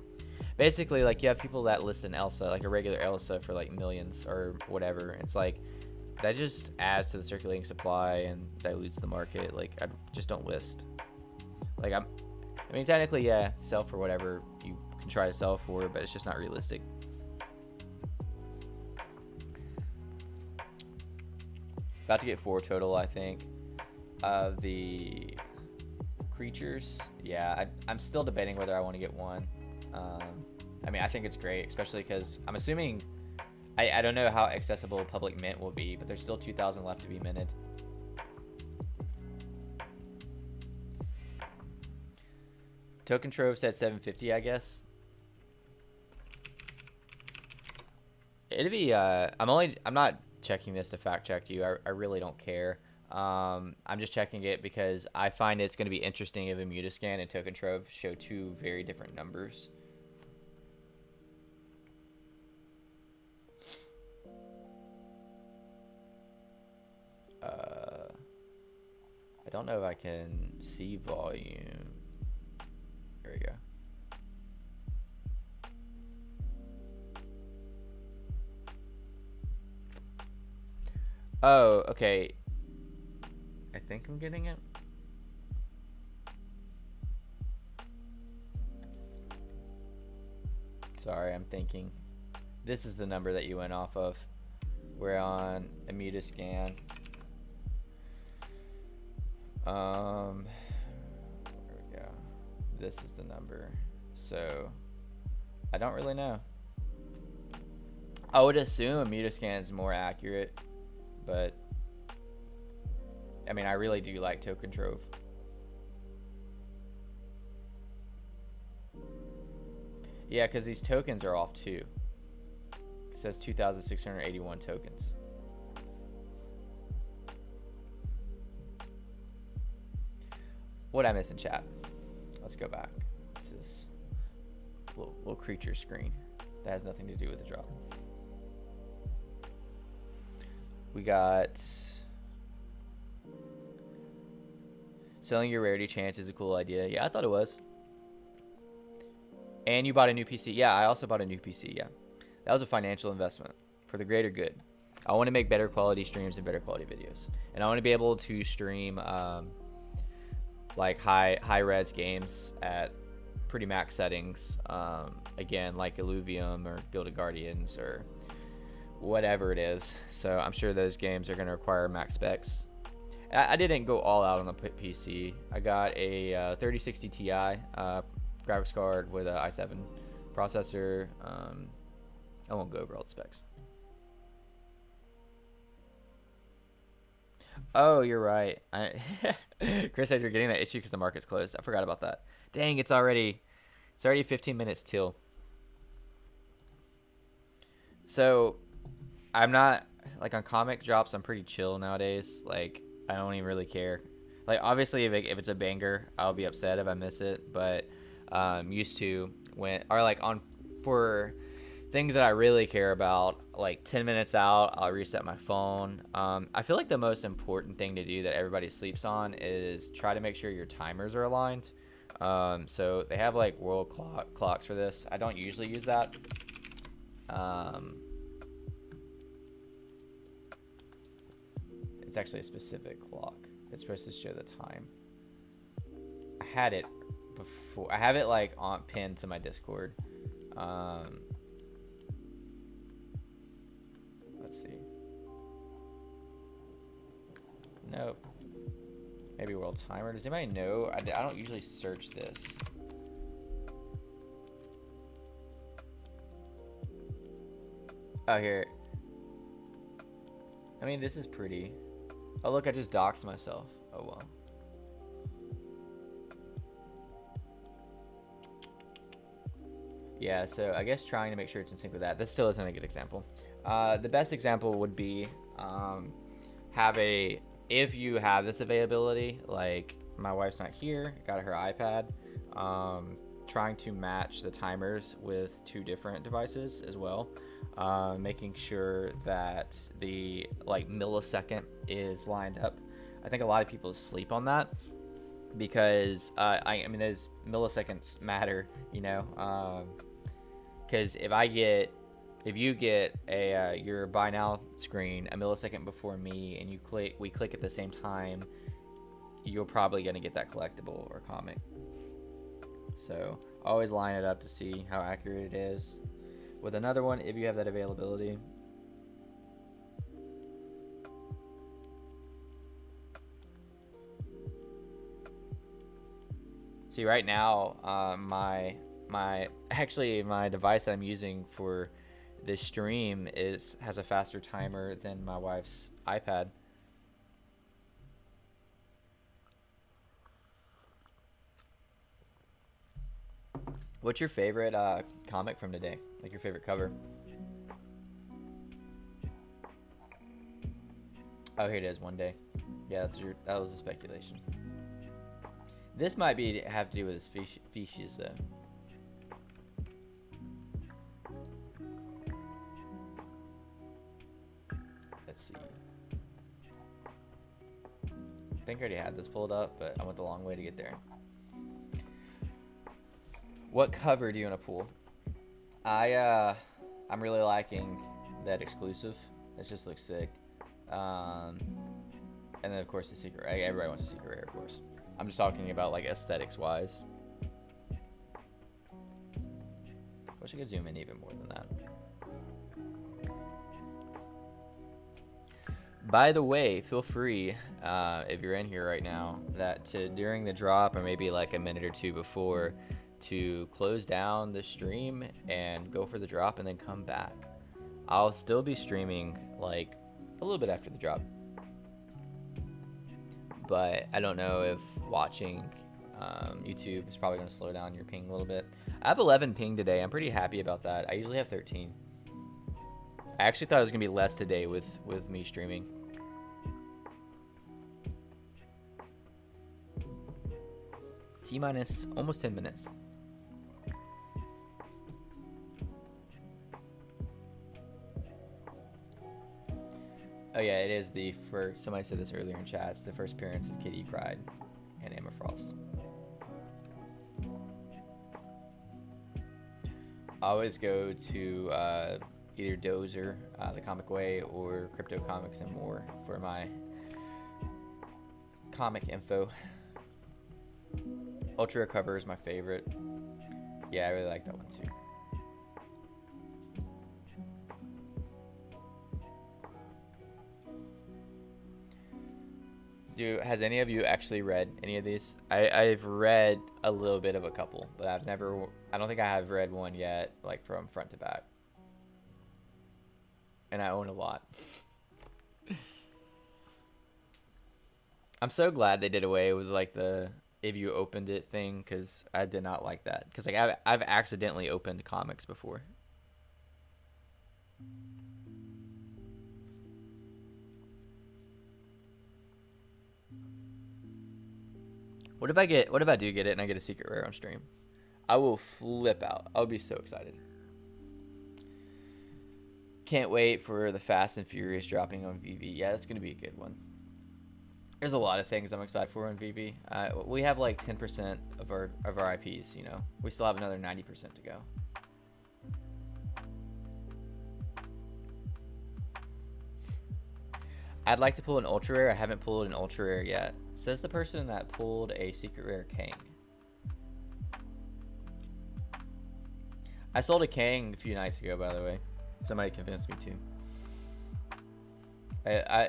Speaker 1: Basically, like you have people that list an Elsa, like a regular Elsa, for like millions or whatever. It's like that just adds to the circulating supply and dilutes the market. Like I just don't list. Like I mean, technically, yeah, sell for whatever you can try to sell for, but it's just not realistic. About to get 4 total, I think, of the creatures. Yeah, I'm still debating whether I want to get 1. I mean, I think it's great, especially because I'm assuming, I don't know how accessible public mint will be, but there's still 2,000 left to be minted. Token Trove said 750, I guess. It'd be, I'm not checking this to fact check you. I really don't care. I'm just checking it because I find it's going to be interesting if Immutascan and Token Trove show 2 very different numbers. I don't know if I can see volume. There we go. Oh, okay. I think I'm getting it. Sorry, I'm thinking. This is the number that you went off of. We're on Immutascan. There we go. This is the number. So, I don't really know. I would assume Immutascan is more accurate, but I mean, I really do like Token Trove. Yeah, because these tokens are off too. It says 2,681 tokens. What I miss in chat? Let's go back to this little creature screen that has nothing to do with the drop. We got selling your rarity chance is a cool idea. Yeah, I thought it was. And you bought a new PC. Yeah, I also bought a new PC. Yeah, that was a financial investment for the greater good. I want to make better quality streams and better quality videos, and I want to be able to stream like high res games at pretty max settings. Again, like Illuvium or Gilded Guardians or whatever it is. So I'm sure those games are going to require max specs. I didn't go all out on the PC. I got a 3060 Ti graphics card with an i7 processor. I won't go over all the specs. Oh, you're right. Chris said you're getting that issue because the market's closed. I forgot about that. Dang, it's already 15 minutes till. So I'm not like on comic drops. I'm pretty chill nowadays. Like I don't even really care. Like obviously if it's a banger, I'll be upset if I miss it. But used to when or like on for things that I really care about, like 10 minutes out, I'll reset my phone. I feel like the most important thing to do that everybody sleeps on is try to make sure your timers are aligned. So they have like world clocks for this. I don't usually use that. It's actually a specific clock. It's supposed to show the time. I had it before. I have it like on pinned to my Discord. Let's see. Nope. Maybe world timer. Does anybody know? I don't usually search this. Oh, here. I mean, this is pretty. Oh, look, I just doxed myself. Oh, well. Yeah, so I guess trying to make sure it's in sync with that. This still isn't a good example. The best example would be if you have this availability, like my wife's not here, got her iPad, trying to match the timers with 2 different devices as well. making sure that the like millisecond is lined up. I think a lot of people sleep on that because I mean those milliseconds matter, you know, because if you get a your buy now screen a millisecond before me and we click at the same time, you're probably going to get that collectible or comic. So always line it up to see how accurate it is with another one if you have that availability. See, right now my device that I'm using for this stream has a faster timer than my wife's iPad. What's your favorite comic from today? Like your favorite cover? Oh, here it is. One Day. Yeah, that was a speculation. This might have to do with his feces though. Let's see. I think I already had this pulled up, but I went the long way to get there. What cover do you want to pull? I'm really liking that exclusive. It just looks sick. And then of course the secret. Everybody wants a secret rare, of course. I'm just talking about like aesthetics wise. Wish I could zoom in even more than that. By the way, feel free, if you're in here right now, that during the drop or maybe like a minute or two before, to close down the stream and go for the drop and then come back. I'll still be streaming like a little bit after the drop, but I don't know if watching YouTube is probably going to slow down your ping a little bit. I have 11 ping today. I'm pretty happy about that. I usually have 13. I actually thought it was going to be less today with me streaming. T-minus almost 10 minutes. Oh yeah, it is the first, somebody said this earlier in chat, it's the first appearance of Kitty Pryde and Emma Frost. I always go to either Dozer, The Comic Way, or Crypto Comics and More for my comic info. Ultra Cover is my favorite. Yeah, I really like that one too. Has any of you actually read any of these? I've read a little bit of a couple, but I don't think I have read one yet, like from front to back. And I own a lot. I'm so glad they did away with like the if you opened it thing, because I did not like that. Because like I've accidentally opened comics before. What if I do get it and I get a secret rare on stream? I will flip out. I'll be so excited. Can't wait for the Fast and Furious dropping on VEVE. Yeah, that's going to be a good one. There's a lot of things I'm excited for on VEVE. We have like 10% of our IPs, you know. We still have another 90% to go. I'd like to pull an ultra rare. I haven't pulled an ultra rare yet. Says the person that pulled a secret rare Kang. I sold a Kang a few nights ago, by the way. Somebody convinced me to.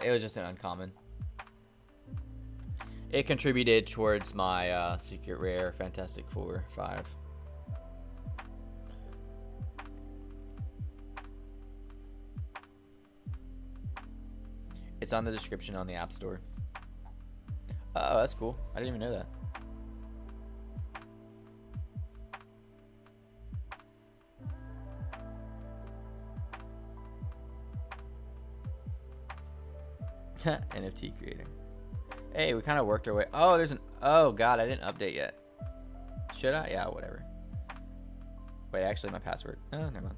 Speaker 1: It was just an uncommon. It contributed towards my secret rare Fantastic Four 5. It's on the description on the App Store. Oh, that's cool. I didn't even know that. NFT creator. Hey, we kind of worked our way. Oh, oh god, I didn't update yet. Should I? Yeah, whatever. Wait, actually my password. Oh, never mind.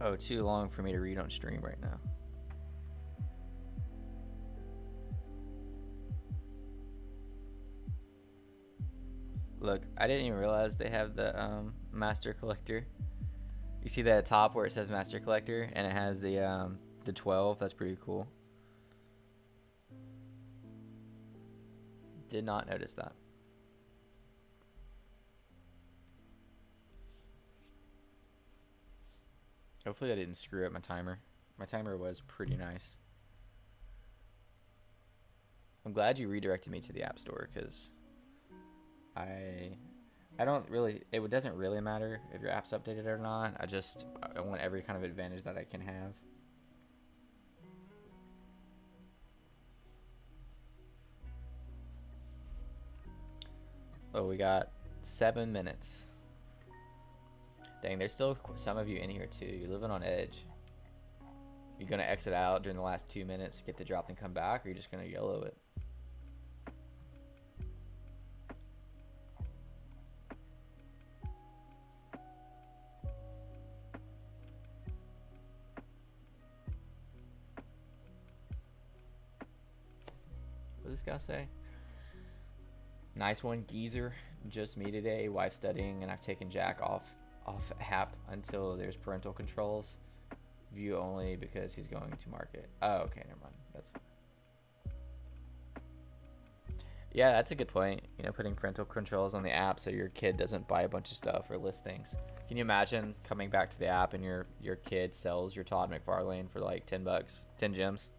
Speaker 1: Oh, too long for me to read on stream right now. Look, I didn't even realize they have the master collector. You see that top where it says master collector and it has the 12. That's pretty cool. Did not notice that. Hopefully I didn't screw up my timer. My timer was pretty nice. I'm glad you redirected me to the App Store because I don't really, it doesn't really matter if your app's updated or not. I want every kind of advantage that I can have. Oh, we got 7 minutes. Dang, there's still some of you in here too. You're living on edge. You're gonna exit out during the last 2 minutes, get the drop, then come back, or you're just gonna yellow it? What does this guy say? Nice one, geezer. Just me today. Wife studying, and I've taken Jack off app until there's parental controls. View only because he's going to market. Oh, okay, never mind. That's fine. Yeah, that's a good point. You know, putting parental controls on the app so your kid doesn't buy a bunch of stuff or list things. Can you imagine coming back to the app and your kid sells your Todd McFarlane for like $10, 10 gems?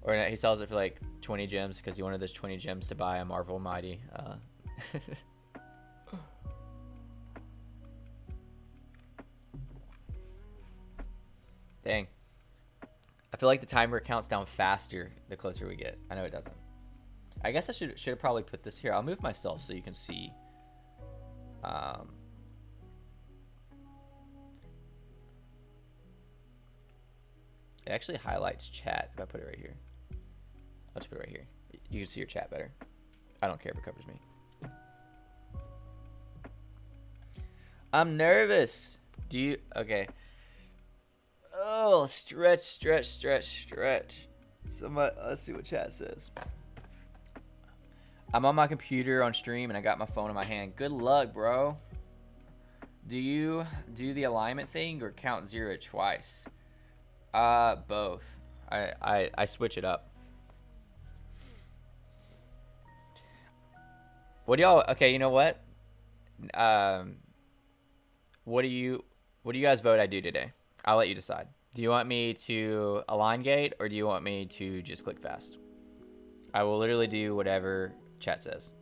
Speaker 1: Or he sells it for like 20 gems because he wanted those 20 gems to buy a Marvel Mighty. Dang. I feel like the timer counts down faster the closer we get. I know it doesn't. I guess I should have probably put this here. I'll move myself so you can see. It actually highlights chat if I put it right here. I'll just put it right here. You can see your chat better. I don't care if it covers me. I'm nervous. Do you? Okay. Oh, stretch. Somebody, let's see what chat says. I'm on my computer on stream and I got my phone in my hand. Good luck, bro. Do you do the alignment thing or count 0 twice? Both. I switch it up. What do y'all? Okay, you know what? What do you guys vote I do today? I'll let you decide. Do you want me to align gate or do you want me to just click fast? I will literally do whatever chat says.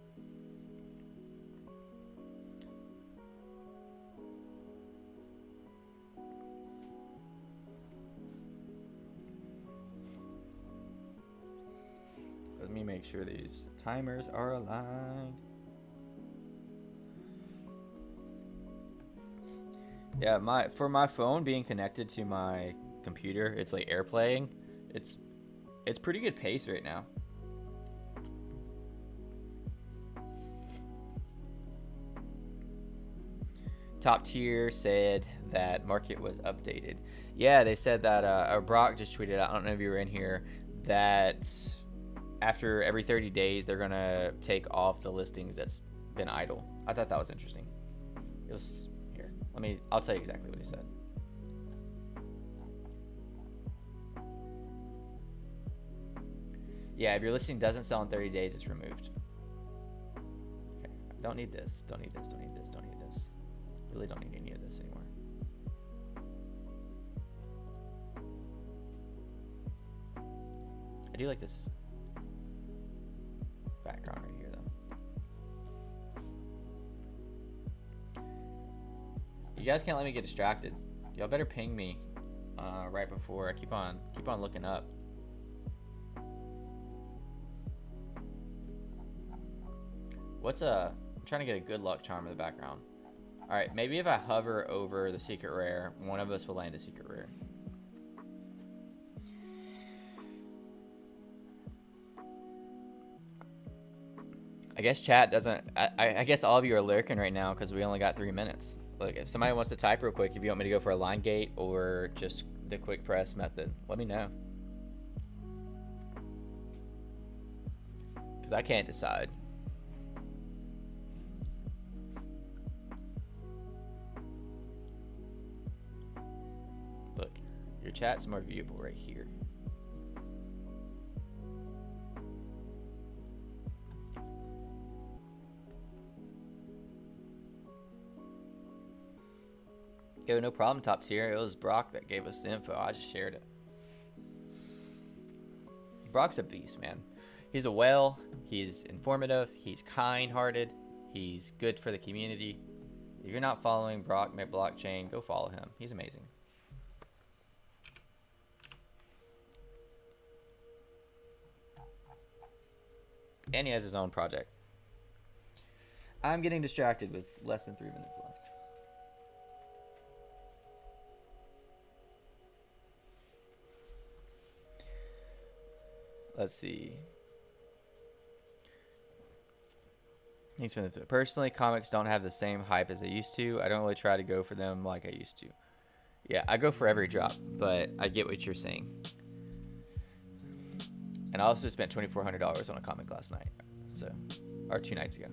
Speaker 1: Let me make sure these timers are aligned. Yeah, for my phone being connected to my computer, it's like AirPlaying. It's pretty good pace right now. Top Tier said that market was updated. Yeah, they said that Brock just tweeted out, I don't know if you were in here, that after every 30 days they're gonna take off the listings that's been idle. I thought that was interesting. It was here. I'll tell you exactly what he said. Yeah, if your listing doesn't sell in 30 days, it's removed. Okay. Don't need this. Don't need this. Don't need this. Don't need this. Really don't need any of this anymore. I do like this background right here, though. You guys can't let me get distracted. Y'all better ping me right before I keep on looking up. I'm trying to get a good luck charm in the background. All right, maybe if I hover over the secret rare, one of us will land a secret rare. I guess chat doesn't. I guess all of you are lurking right now because we only got 3 minutes. Look, if somebody wants to type real quick, if you want me to go for a line gate or just the quick press method, let me know. Because I can't decide. Look, your chat's more viewable right here. Yo, no problem, top tier. It was Brock that gave us the info. I just shared it. Brock's a beast, man. He's a whale. He's informative. He's kind-hearted. He's good for the community. If you're not following Brock McBlockchain, go follow him. He's amazing. And he has his own project. I'm getting distracted with less than 3 minutes left. Let's see. Thanks for the personally, comics don't have the same hype as they used to. I don't really try to go for them like I used to. Yeah, I go for every drop, but I get what you're saying. And I also spent $2,400 on a comic last night, so, or 2 nights ago.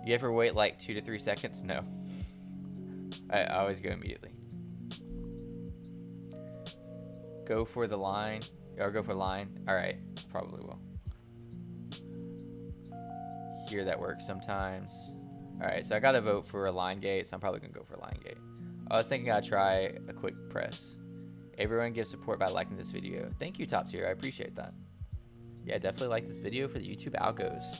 Speaker 1: You ever wait like 2 to 3 seconds? No. I always go immediately. Go for the line. Or go for line. Alright, probably will. Hear that works sometimes. Alright, so I gotta vote for a line gate, so I'm probably gonna go for a line gate. I was thinking I'd try a quick press. Everyone give support by liking this video. Thank you, top tier. I appreciate that. Yeah, definitely like this video for the YouTube algos.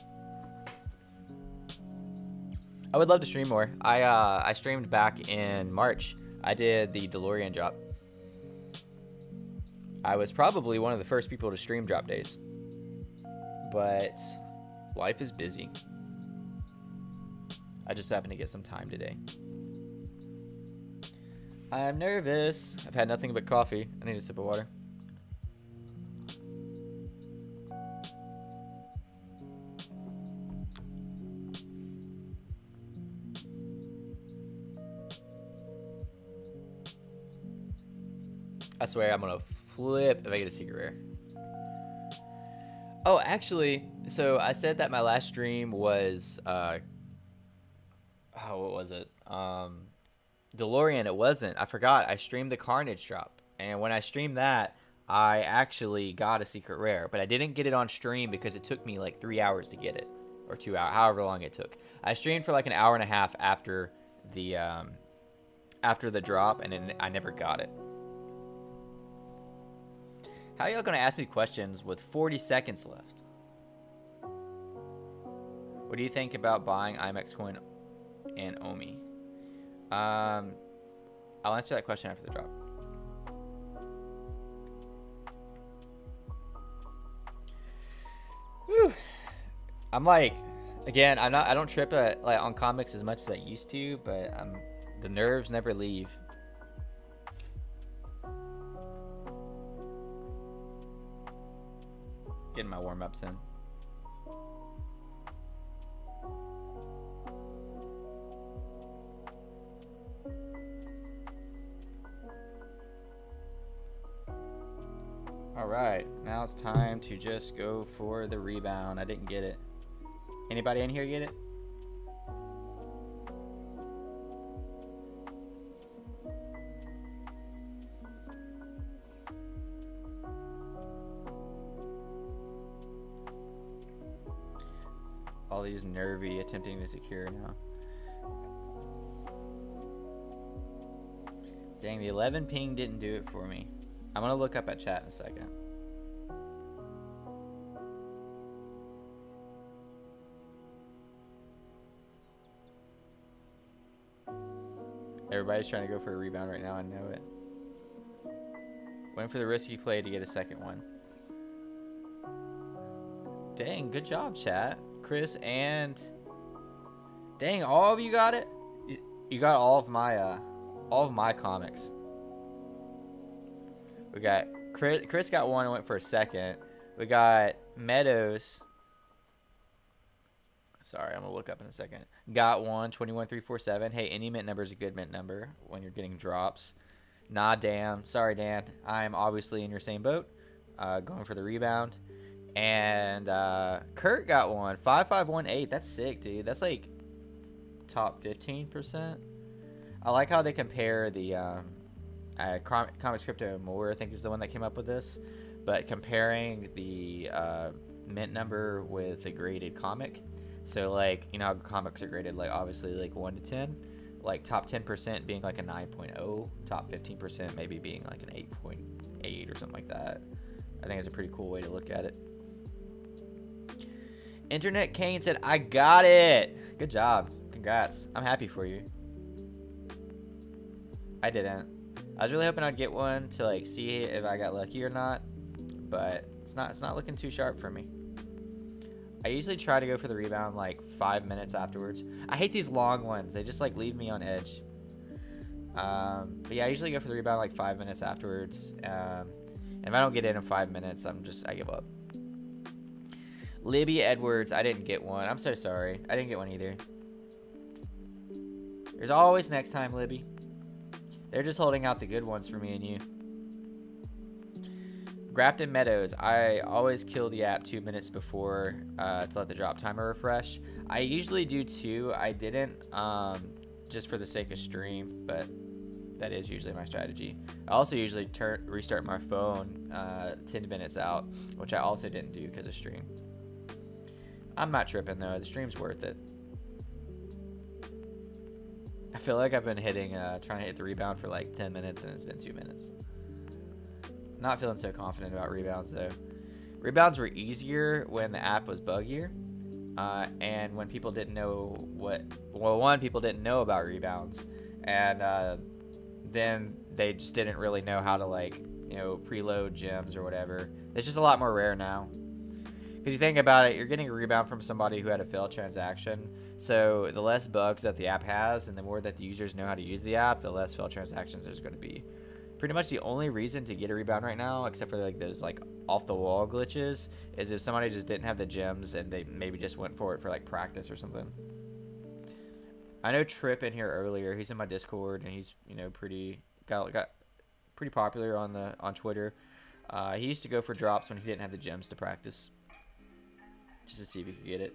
Speaker 1: I would love to stream more. I streamed back in March. I did the DeLorean drop. I was probably one of the first people to stream drop days. But life is busy. I just happened to get some time today. I'm nervous. I've had nothing but coffee. I need a sip of water. I swear I'm gonna flip if I get a secret rare. Oh, actually, so I said that my last stream was what was it? DeLorean. It wasn't. I forgot. I streamed the Carnage drop, and when I streamed that, I actually got a secret rare, but I didn't get it on stream because it took me like 3 hours to get it, or 2 hours, however long it took. I streamed for like an hour and a half after the drop, and then I never got it. How are y'all gonna ask me questions with 40 seconds left? What do you think about buying IMAX coin and OMI? I'll answer that question after the drop. Whew. I'm like, again, I don't trip like on comics as much as I used to, but the nerves never leave. Getting my warm-ups in. All right, now it's time to just go for the rebound. I didn't get it. Anybody in here get it? All these nervy attempting to secure now. Dang, the 11 ping didn't do it for me. I'm gonna look up at chat in a second. Everybody's trying to go for a rebound right now, I know it. Waiting for the risky play to get a second one. Dang, good job, chat. Chris and... Dang, all of you got it? You got all of my comics. We got... Chris got one and went for a second. We got Meadows. Sorry, I'm gonna look up in a second. Got one, 21347. Hey, any mint number is a good mint number when you're getting drops. Nah, damn. Sorry, Dan. I'm obviously in your same boat. Going for the rebound. And Kurt got one, 5518. That's sick, dude. That's like top 15%. I like how they compare the Comics Crypto More, I think is the one that came up with this. But comparing the mint number with the graded comic. So like, you know how comics are graded, like obviously like 1 to 10, like top 10% being like a 9.0, top 15% maybe being like an 8.8 or something like that. I think it's a pretty cool way to look at it. Internet Kane said, I got it. Good job. Congrats. I'm happy for you. I didn't. I was really hoping I'd get one to like see if I got lucky or not, but it's not looking too sharp for me. I usually try to go for the rebound like 5 minutes afterwards. I hate these long ones. They just like leave me on edge. But yeah, I usually go for the rebound like 5 minutes afterwards. And if I don't get in 5 minutes, I give up. Libby Edwards, I didn't get one. I'm so sorry. I didn't get one either. There's always next time, Libby. They're just holding out the good ones for me and you. Grafton Meadows, I always kill the app 2 minutes before to let the drop timer refresh. I usually do too. I didn't just for the sake of stream, but that is usually my strategy. I also usually restart my phone 10 minutes out, which I also didn't do because of stream. I'm not tripping though. The stream's worth it. I feel like I've been hitting, trying to hit the rebound for like 10 minutes and it's been 2 minutes. Not feeling so confident about rebounds though. Rebounds were easier when the app was buggier, and when people didn't know people didn't know about rebounds, and then they just didn't really know how to like, you know, preload gems or whatever. It's just a lot more rare now. Because you think about it, you're getting a rebound from somebody who had a failed transaction. So the less bugs that the app has, and the more that the users know how to use the app, the less failed transactions there's going to be. Pretty much the only reason to get a rebound right now, except for like those like off the wall glitches, is if somebody just didn't have the gems and they maybe just went for it for like practice or something. I know Trip in here earlier. He's in my Discord and he's, you know, got pretty popular on Twitter. He used to go for drops when he didn't have the gems to practice, just to see if he could get it.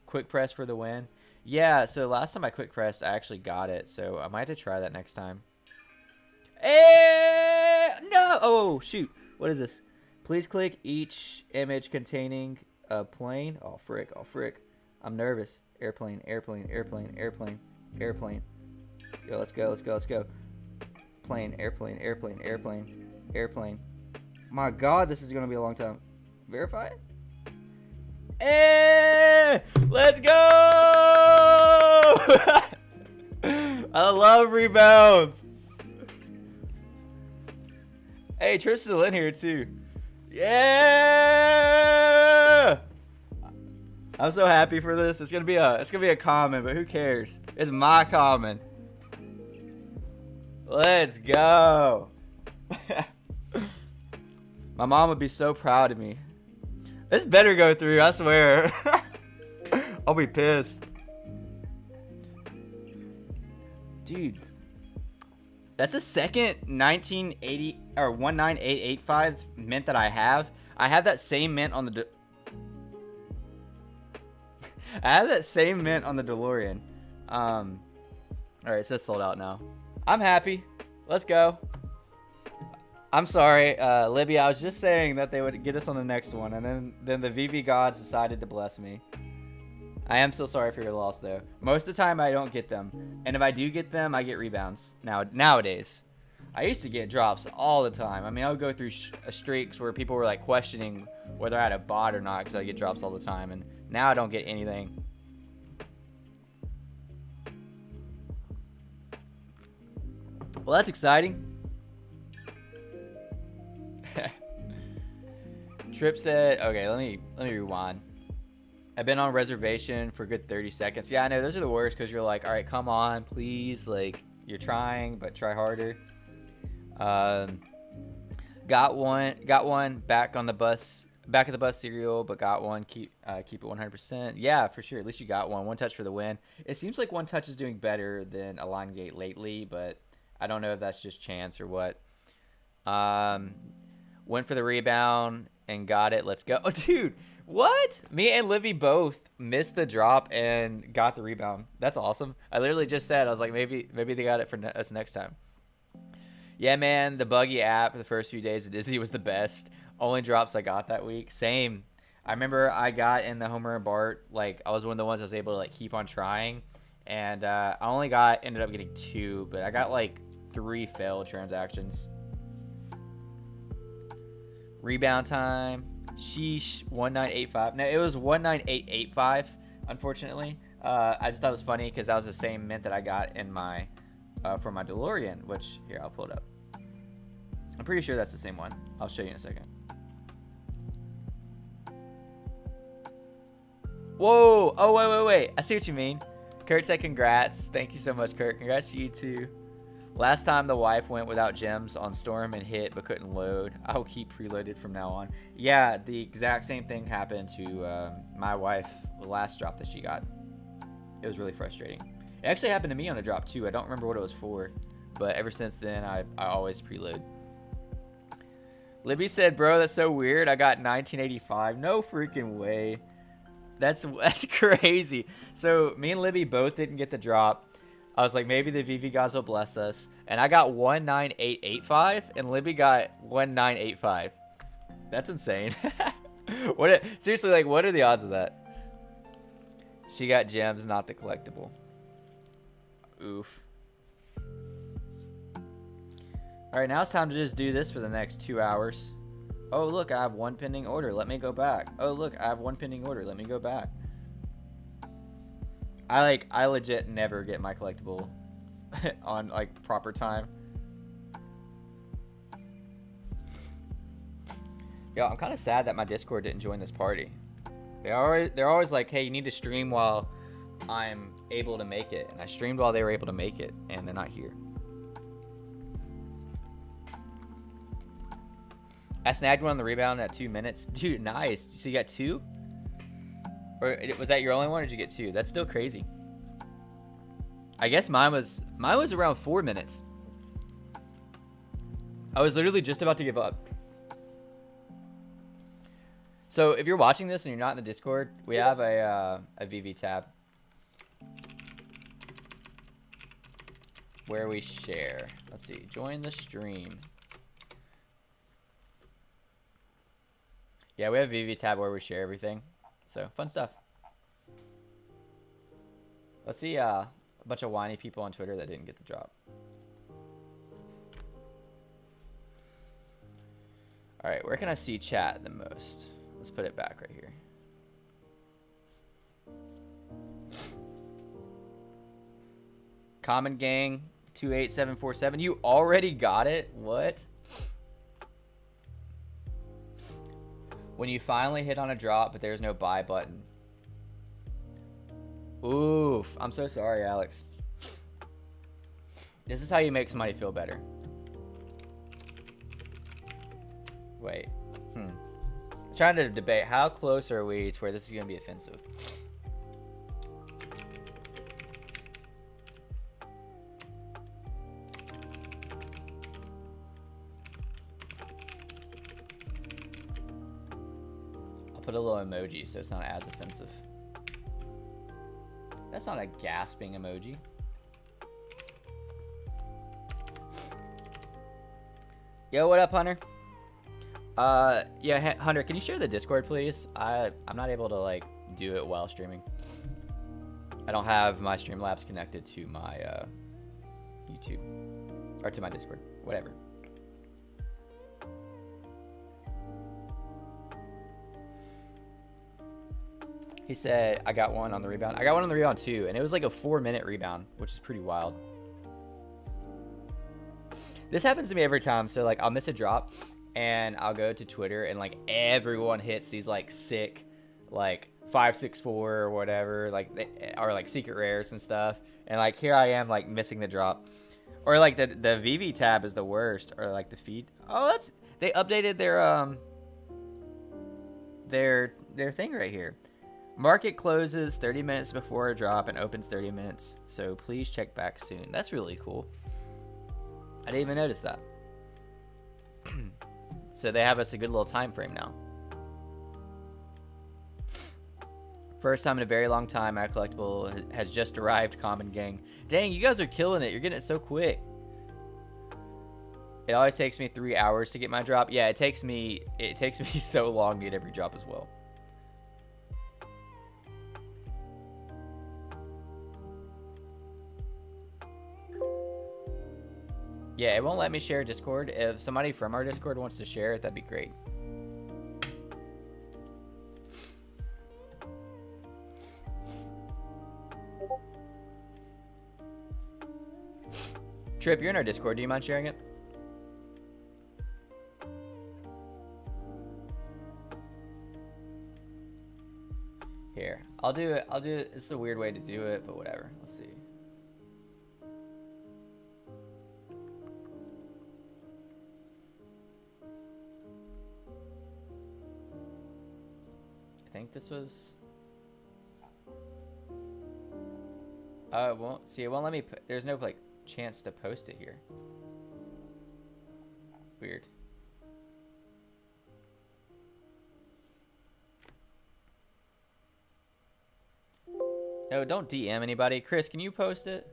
Speaker 1: Quick press for the win. Yeah, so last time I quick pressed, I actually got it. So I might have to try that next time. No! Oh, shoot. What is this? Please click each image containing a plane. Oh, frick. Oh, frick. I'm nervous. Airplane, airplane, airplane, airplane, airplane. Yo, let's go, let's go, let's go. Plane, airplane, airplane, airplane, airplane. My God, this is going to be a long time. Verify it? Let's go! I love rebounds. Hey, Trip's still in here too. Yeah! I'm so happy for this. It's gonna be a common, but who cares? It's my common. Let's go. My mom would be so proud of me. This better go through, I swear. I'll be pissed. Dude. That's the second 1980 or 19885 mint that I have. I have that same mint on the I have that same mint on the DeLorean. Alright, so it's sold out now. I'm happy. Let's go. I'm sorry, Libby. I was just saying that they would get us on the next one, and then the VEVE gods decided to bless me. I am still sorry for your loss, though. Most of the time, I don't get them, and if I do get them, I get rebounds. Nowadays, I used to get drops all the time. I mean, I would go through streaks where people were like questioning whether I had a bot or not because I get drops all the time, and now I don't get anything. Well, that's exciting. Trip said, okay, let me rewind. I've been on reservation for a good 30 seconds. Yeah, I know, those are the worst because you're like, all right, come on, please. Like, you're trying, but try harder. Got one back on the bus Back of the bus cereal, but got one. Keep it 100%. Yeah, for sure. At least you got one. One touch for the win. It seems like one touch is doing better than a line gate lately, but I don't know if that's just chance or what. Went for the rebound and got it. Let's go. Oh, dude, what? Me and Livy both missed the drop and got the rebound. That's awesome. I literally just said, I was like, maybe they got it for us next time. Yeah, man, the buggy app for the first few days of Disney was the best. Only drops I got that week. Same. I remember I got in the Homer and Bart. Like, I was one of the ones I was able to, like, keep on trying. And I only ended up getting 2, but I got, like, 3 failed transactions. Rebound time. Sheesh. 1985. No, it was 19885, unfortunately. I just thought it was funny because that was the same mint that I got in my for my DeLorean, which, here, I'll pull it up. I'm pretty sure that's the same one. I'll show you in a second. Whoa! Oh, wait. I see what you mean. Kurt said congrats. Thank you so much, Kurt. Congrats to you, too. Last time the wife went without gems on Storm and hit but couldn't load. I'll keep preloaded from now on. Yeah, the exact same thing happened to my wife the last drop that she got. It was really frustrating. It actually happened to me on a drop, too. I don't remember what it was for, but ever since then, I always preload. Libby said, bro, that's so weird. I got 1985. No freaking way. That's crazy. So me and Libby both didn't get the drop. I was like, maybe the VEVE gods will bless us. And I got 19885, and Libby got 1985. That's insane. Seriously, like, what are the odds of that? She got gems, not the collectible. Oof. All right, now it's time to just do this for the next 2 hours. Oh, look, I have 1 pending order. Let me go back. Oh, look, I have 1 pending order. Let me go back. I legit never get my collectible on, like, proper time. Yo, I'm kind of sad that my Discord didn't join this party. They're always like, hey, you need to stream while I'm able to make it. And I streamed while they were able to make it, and they're not here. I snagged one on the rebound at 2 minutes. Dude, nice. So you got 2? Or was that your only one, or did you get 2? That's still crazy. I guess mine was around 4 minutes. I was literally just about to give up. So if you're watching this and you're not in the Discord, we have a VEVE tab where we share. Let's see. Join the stream. Yeah, we have a VEVE tab where we share everything. So, fun stuff. Let's see a bunch of whiny people on Twitter that didn't get the drop. Alright, where can I see chat the most? Let's put it back right here. Common Gang 28747. You already got it? What? When you finally hit on a drop, but there's no buy button. Oof. I'm so sorry, Alex. This is how you make somebody feel better. Wait. I'm trying to debate how close are we to where this is going to be offensive. Put a little emoji so it's not as offensive. That's not a gasping emoji. Yo, what up, Hunter? Yeah, Hunter, can you share the Discord, please? I'm not able to, like, do it while streaming. I don't have my Streamlabs connected to my YouTube or to my Discord, whatever. He said, I got one on the rebound. I got one on the rebound too, and it was like a 4-minute rebound, which is pretty wild. This happens to me every time. So, like, I'll miss a drop, and I'll go to Twitter, and, like, everyone hits these, like, sick, like, 564 or whatever, like, or, like, secret rares and stuff. And, like, here I am, like, missing the drop. Or, like, the VEVE tab is the worst, or, like, the feed. Oh, they updated their, their thing right here. Market closes 30 minutes before a drop and opens 30 minutes, so please check back soon. That's really cool. I didn't even notice that. So they have us a good little time frame now. First time in a very long time, my collectible has just arrived, Common Gang. Dang, you guys are killing it. You're getting it so quick. It always takes me 3 hours to get my drop. Yeah, it takes me so long to get every drop as well. Yeah, it won't let me share Discord. If somebody from our Discord wants to share it, that'd be great. Trip, you're in our Discord. Do you mind sharing it? Here, I'll do it. It's a weird way to do it, but whatever. Let's see. I think this was. It won't see. It won't let me. There's no like chance to post it here. Weird. No, don't DM anybody. Chris, can you post it?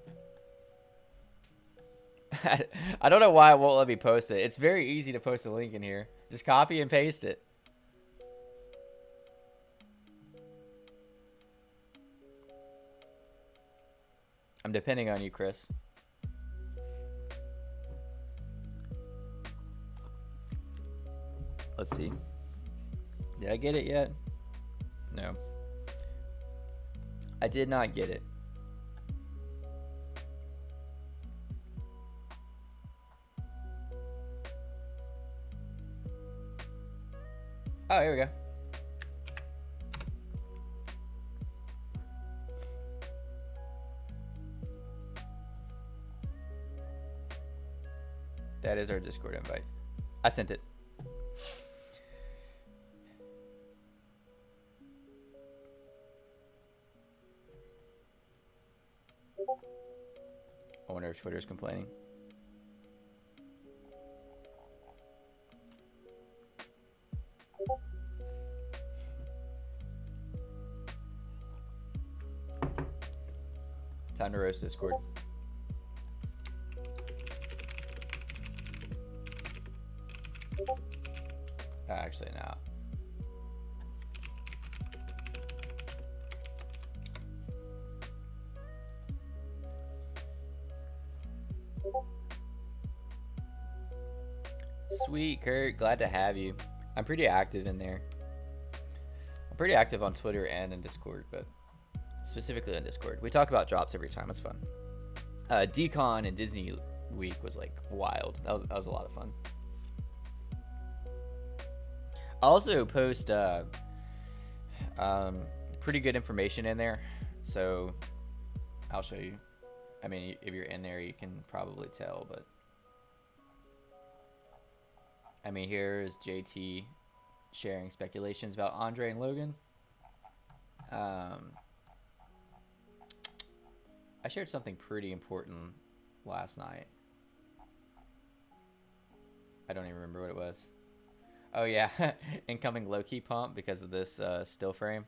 Speaker 1: I don't know why it won't let me post it. It's very easy to post a link in here. Just copy and paste it. I'm depending on you, Chris. Let's see. Did I get it yet? No. I did not get it. Oh, here we go. That is our Discord invite. I sent it. I wonder if Twitter's complaining. Time to roast Discord. Actually, no. Sweet, Kurt. Glad to have you. I'm pretty active in there. I'm pretty active on Twitter and in Discord, but specifically on Discord. We talk about drops every time. It's fun. Decon and Disney Week was like wild. That was a lot of fun. I also post pretty good information in there, so I'll show you. I mean, if you're in there, you can probably tell, but I mean, here's JT sharing speculations about Andre and Logan. I shared something pretty important last night. I don't even remember what it was. Oh yeah, incoming low-key pump because of this still frame.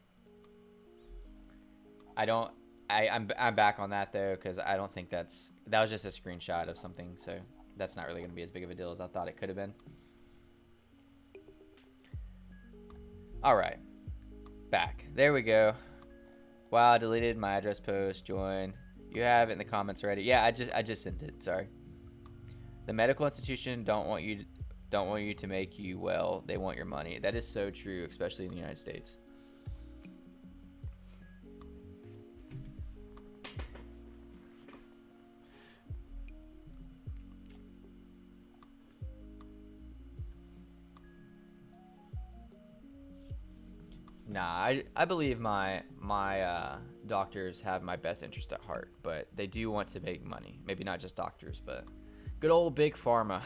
Speaker 1: I'm back on that though, because I don't think that was just a screenshot of something, so that's not really going to be as big of a deal as I thought it could have been. All right, back. There we go. Wow, I deleted my address post. Join. You have it in the comments already. Yeah, I just sent it. Sorry. The medical institution don't want you to make you well. They want your money. That is so true, especially in the United States. Nah, I believe my doctors have my best interest at heart, but they do want to make money. Maybe not just doctors, but good old big pharma.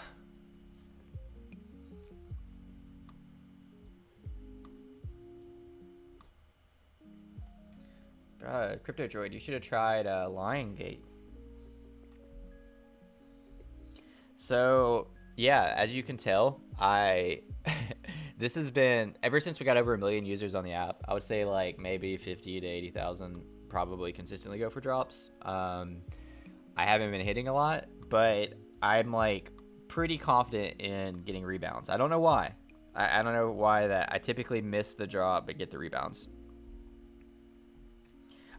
Speaker 1: Crypto Droid, you should have tried Lion Gate. So yeah, as you can tell, this has been ever since we got over 1 million users on the app. I would say like maybe 50 to 80,000 probably consistently go for drops. I haven't been hitting a lot, but I'm like pretty confident in getting rebounds. I don't know why. I don't know why that I typically miss the drop but get the rebounds.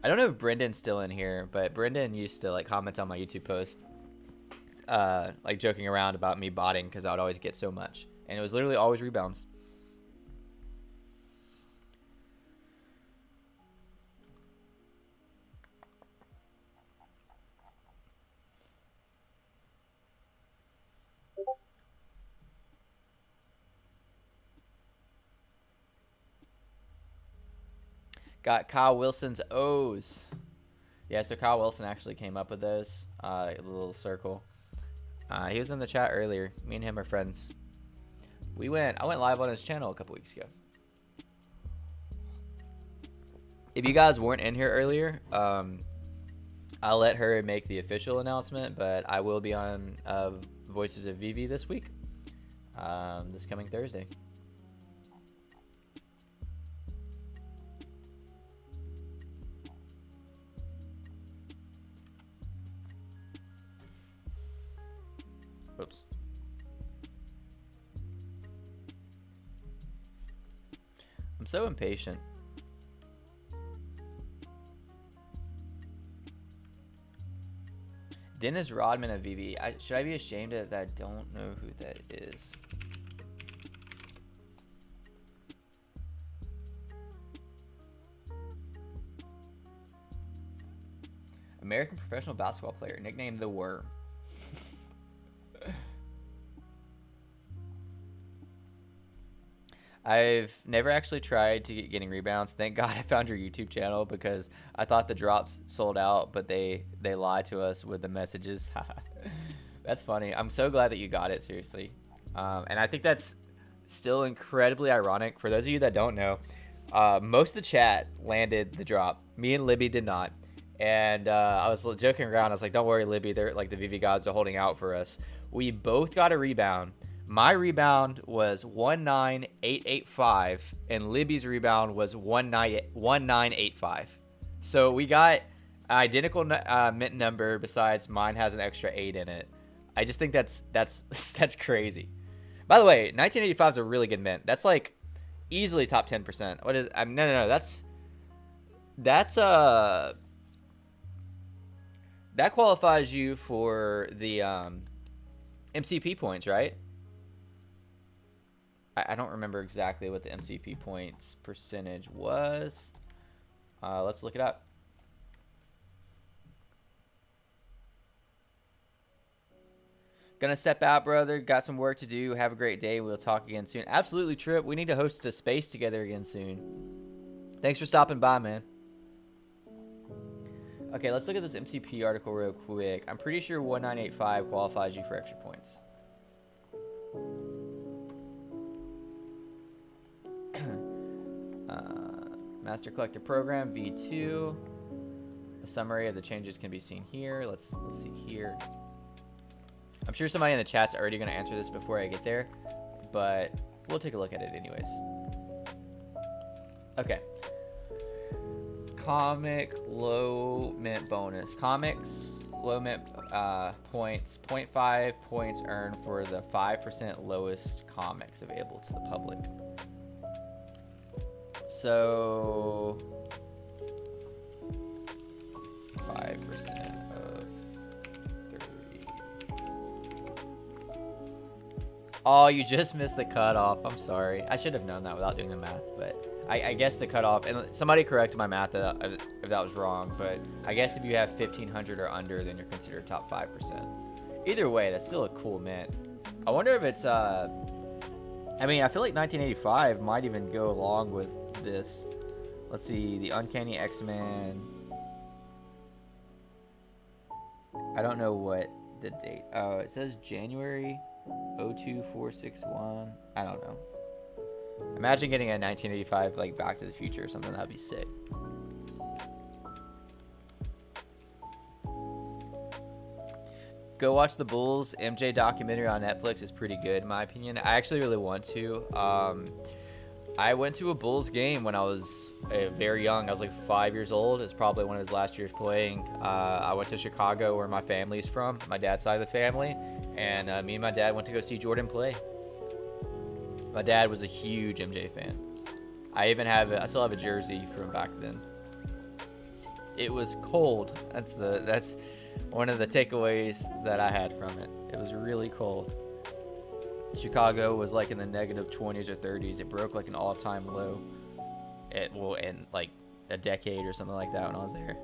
Speaker 1: I don't know if Brendan's still in here, but Brendan used to like comment on my YouTube post, like joking around about me botting because I would always get so much, and it was literally always rebounds. Got Kyle Wilson's O's. Yeah, so Kyle Wilson actually came up with those. A little circle. He was in the chat earlier. Me and him are friends. I went live on his channel a couple weeks ago. If you guys weren't in here earlier, I'll let her make the official announcement, but I will be on Voices of VEVE this week, this coming Thursday. Oops. I'm so impatient. Dennis Rodman of VEVE. Should I be ashamed that I don't know who that is? American professional basketball player, nicknamed The Worm. I've never actually tried to get getting rebounds. Thank God I found your YouTube channel because I thought the drops sold out, but they lied to us with the messages. That's funny. I'm so glad that you got it, seriously. And I think that's still incredibly ironic. For those of you that don't know, most of the chat landed the drop. Me and Libby did not. And I was joking around. I was like, don't worry, Libby. They're like the VV gods are holding out for us. We both got a rebound. My rebound was 19885, and Libby's rebound was 1985. So we got an identical mint number. Besides, mine has an extra 8 in it. I just think that's crazy. By the way, 1985 is a really good mint. That's like easily top 10%. What is? No. That qualifies you for the MCP points, right? I don't remember exactly what the MCP points percentage was. Let's look it up. Gonna step out, brother. Got some work to do. Have a great day. We'll talk again soon. Absolutely, Trip. We need to host a space together again soon. Thanks for stopping by, man. Okay, let's look at this MCP article real quick. I'm pretty sure 1985 qualifies you for extra points. Master Collector Program V2. A summary of the changes can be seen here. Let's see here. I'm sure somebody in the chat's already going to answer this before I get there, but we'll take a look at it anyways. Okay. Comic low mint bonus. Comics low mint points. 0.5 points earned for the 5% lowest comics available to the public. So 5% of 30. Oh, you just missed the cutoff. I'm sorry. I should have known that without doing the math, but I guess the cutoff, and somebody corrected my math if that was wrong, but I guess if you have 1,500 or under, then you're considered top 5%. Either way, that's still a cool mint. I wonder if it's, I mean, I feel like 1985 might even go along with this. Let's see, the Uncanny X-Men. I don't know what the date. Oh, it says January 02461. I don't know. Imagine getting a 1985 like Back to the Future or something. That'd be sick. Go watch the Bulls MJ documentary on Netflix. It's pretty good in my opinion. I actually really want to. I went to a Bulls game when I was very young. I was like 5 years old. It's probably one of his last years playing. I went to Chicago, where my family's from, my dad's side of the family, and me and my dad went to go see Jordan play. My dad was a huge MJ fan. I still have a jersey from back then. It was cold. That's one of the takeaways that I had from it. It was really cold. Chicago was like in the negative 20s or 30s. It broke like an all-time low. In like a decade or something like that when I was there.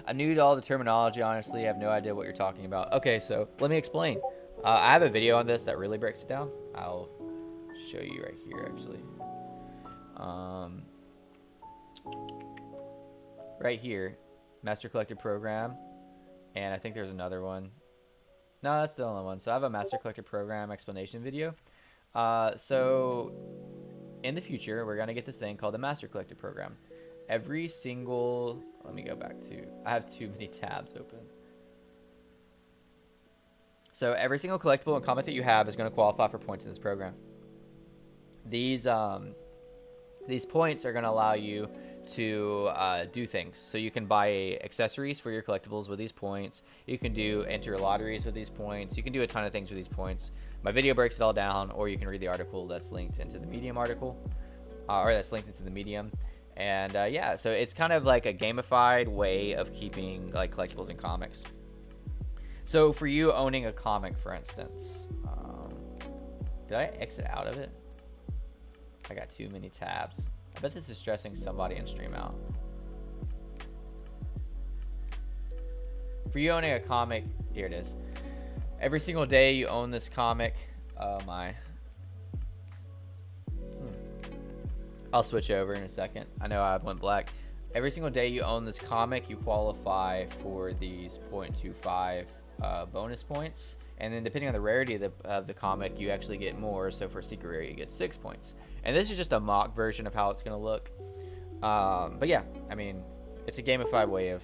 Speaker 1: I'm new to all the terminology, honestly. I have no idea what you're talking about. Okay, so let me explain. I have a video on this that really breaks it down. I'll show you right here, actually. Right here, Master Collector Program. And I think there's another one. No, that's the only one. So I have a Master Collector Program explanation video. So in the future, we're going to get this thing called the Master Collector Program. Every single... Let me go back to... I have too many tabs open. So every single collectible and comic that you have is going to qualify for points in this program. These points are going to allow you to do things. So you can buy accessories for your collectibles with these points. You can enter lotteries with these points. You can do a ton of things with these points. My video breaks it all down, or you can read the article that's linked into the Medium article, or that's linked into the Medium. And yeah, so it's kind of like a gamified way of keeping like collectibles and comics. So for you owning a comic, for instance, did I exit out of it? I got too many tabs. I bet this is stressing somebody in stream out. For you owning a comic, here it is. Every single day you own this comic. Oh my. I'll switch over in a second. I know I went black. Every single day you own this comic, you qualify for these 0.25 bonus points. And then depending on the rarity of the comic, you actually get more. So for secret rare, you get 6 points. And this is just a mock version of how it's going to look. But yeah, I mean, it's a gamified way of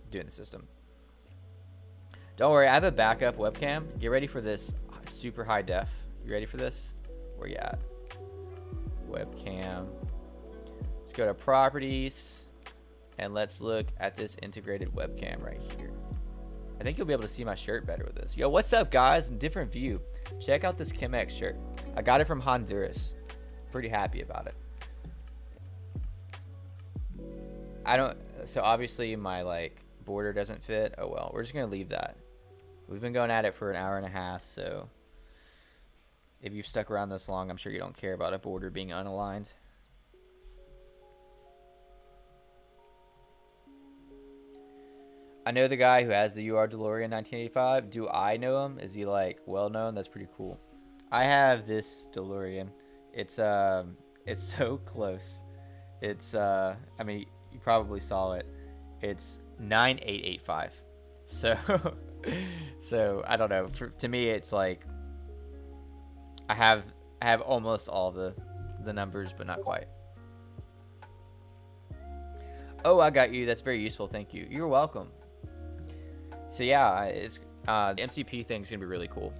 Speaker 1: doing the system. Don't worry, I have a backup webcam. Get ready for this super high def. You ready for this? Where you at? Webcam. Let's go to properties. And let's look at this integrated webcam right here. I think you'll be able to see my shirt better with this. Yo, what's up, guys? Different view. Check out this Chemex shirt. I got it from Honduras. Pretty happy about it. So obviously my like border doesn't fit. Oh well, we're just gonna leave that. We've been going at it for an hour and a half, so if you've stuck around this long, I'm sure you don't care about a border being unaligned. I know the guy who has the UR DeLorean 1985. Do I know him? Is he like well known? That's pretty cool. I have this DeLorean. It's so close. It's I mean, you probably saw it. It's 9885. So so I don't know. To me, it's like I have almost all the numbers, but not quite. Oh, I got you. That's very useful. Thank you. You're welcome. So yeah, it's the MCP thing's gonna be really cool.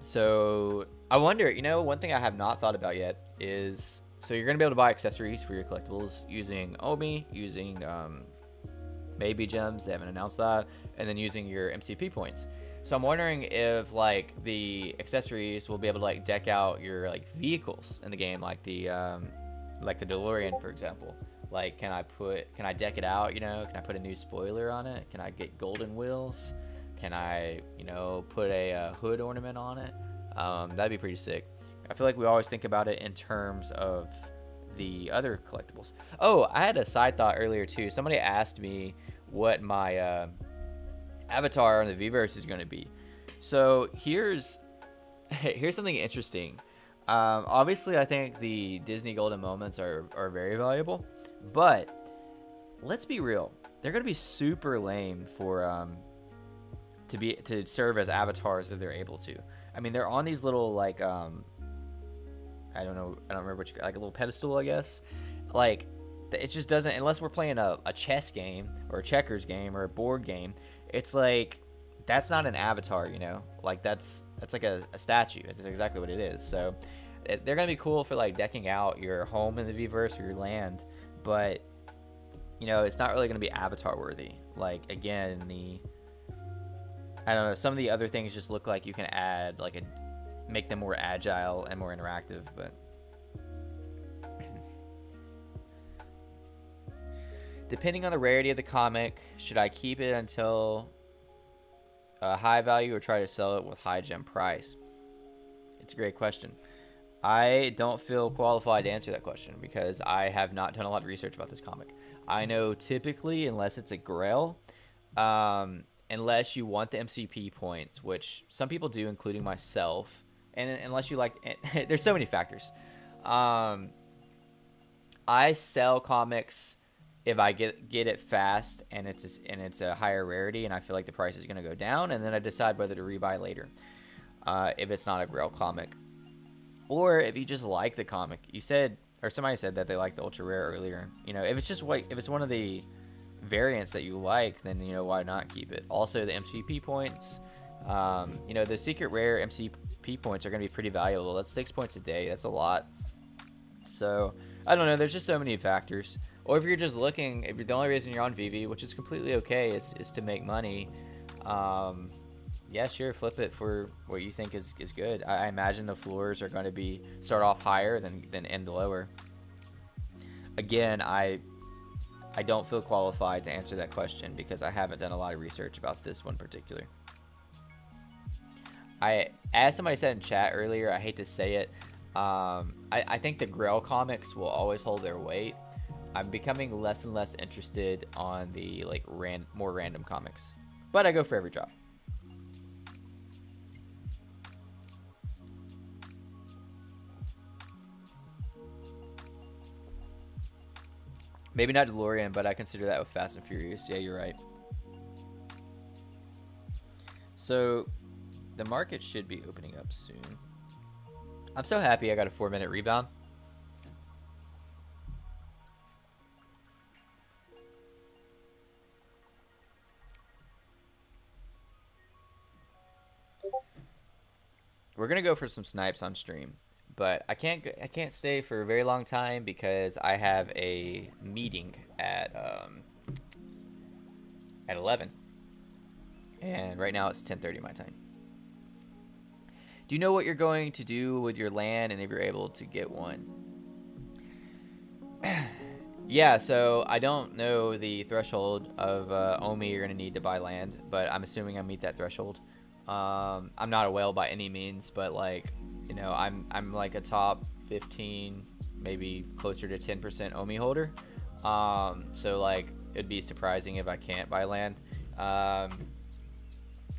Speaker 1: So I wonder, you know, one thing I have not thought about yet is, so you're gonna be able to buy accessories for your collectibles using OMI, using maybe gems, they haven't announced that, and then using your MCP points. So I'm wondering if like the accessories will be able to like deck out your like vehicles in the game, like the DeLorean, for example. Like, can I deck it out, you know? Can I put a new spoiler on it? Can I get golden wheels? Can I, you know, put a hood ornament on it? That'd be pretty sick. I feel like we always think about it in terms of the other collectibles. Oh, I had a side thought earlier too. Somebody asked me what my avatar on the VEVE is going to be. So here's something interesting. Obviously, I think the Disney Golden Moments are very valuable. But let's be real, they're gonna be super lame for to serve as avatars if they're able to. I mean, they're on these little like I don't remember what like a little pedestal, I guess. Like it just doesn't, unless we're playing a chess game or a checkers game or a board game. It's like that's not an avatar, you know, like that's like a statue. It's exactly what it is. So they're gonna be cool for like decking out your home in the Vverse or your land, but you know, it's not really gonna be avatar worthy. Like again, I don't know, some of the other things just look like you can add like make them more agile and more interactive, but depending on the rarity of the comic, should I keep it until high value or try to sell it with high gem price? It's a great question. I don't feel qualified to answer that question because I have not done a lot of research about this comic. I know typically, unless it's a grail, unless you want the MCP points, which some people do, including myself, and unless you like, there's so many factors. I sell comics if I get it fast and it's a higher rarity and I feel like the price is going to go down, and then I decide whether to rebuy later if it's not a grail comic. Or if you just like the comic, somebody said that they liked the ultra rare earlier. You know, if it's one of the variants that you like, then you know, why not keep it? Also, the MCP points, you know, the secret rare MCP points are going to be pretty valuable. That's 6 points a day. That's a lot. So I don't know. There's just so many factors. Or if you're just looking, if you're the only reason you're on VV, which is completely okay, is to make money. Yeah, sure, flip it for what you think is good. I imagine the floors are going to start off higher than end lower. Again, I don't feel qualified to answer that question because I haven't done a lot of research about this one particular. As somebody said in chat earlier, I hate to say it, I think the Grail comics will always hold their weight. I'm becoming less and less interested on the like more random comics, but I go for every drop. Maybe not DeLorean, but I consider that with Fast and Furious. Yeah, you're right. So the market should be opening up soon. I'm so happy I got a 4-minute rebound. We're gonna go for some snipes on stream, but I can't stay for a very long time because I have a meeting at 11, and right now it's 10:30 my time. Do you know what you're going to do with your land and if you're able to get one? Yeah, so I don't know the threshold of OMI you're gonna need to buy land, but I'm assuming I meet that threshold. I'm not a whale by any means, but like, you know, I'm like a top 15, maybe closer to 10% OMI holder. So like, it'd be surprising if I can't buy land.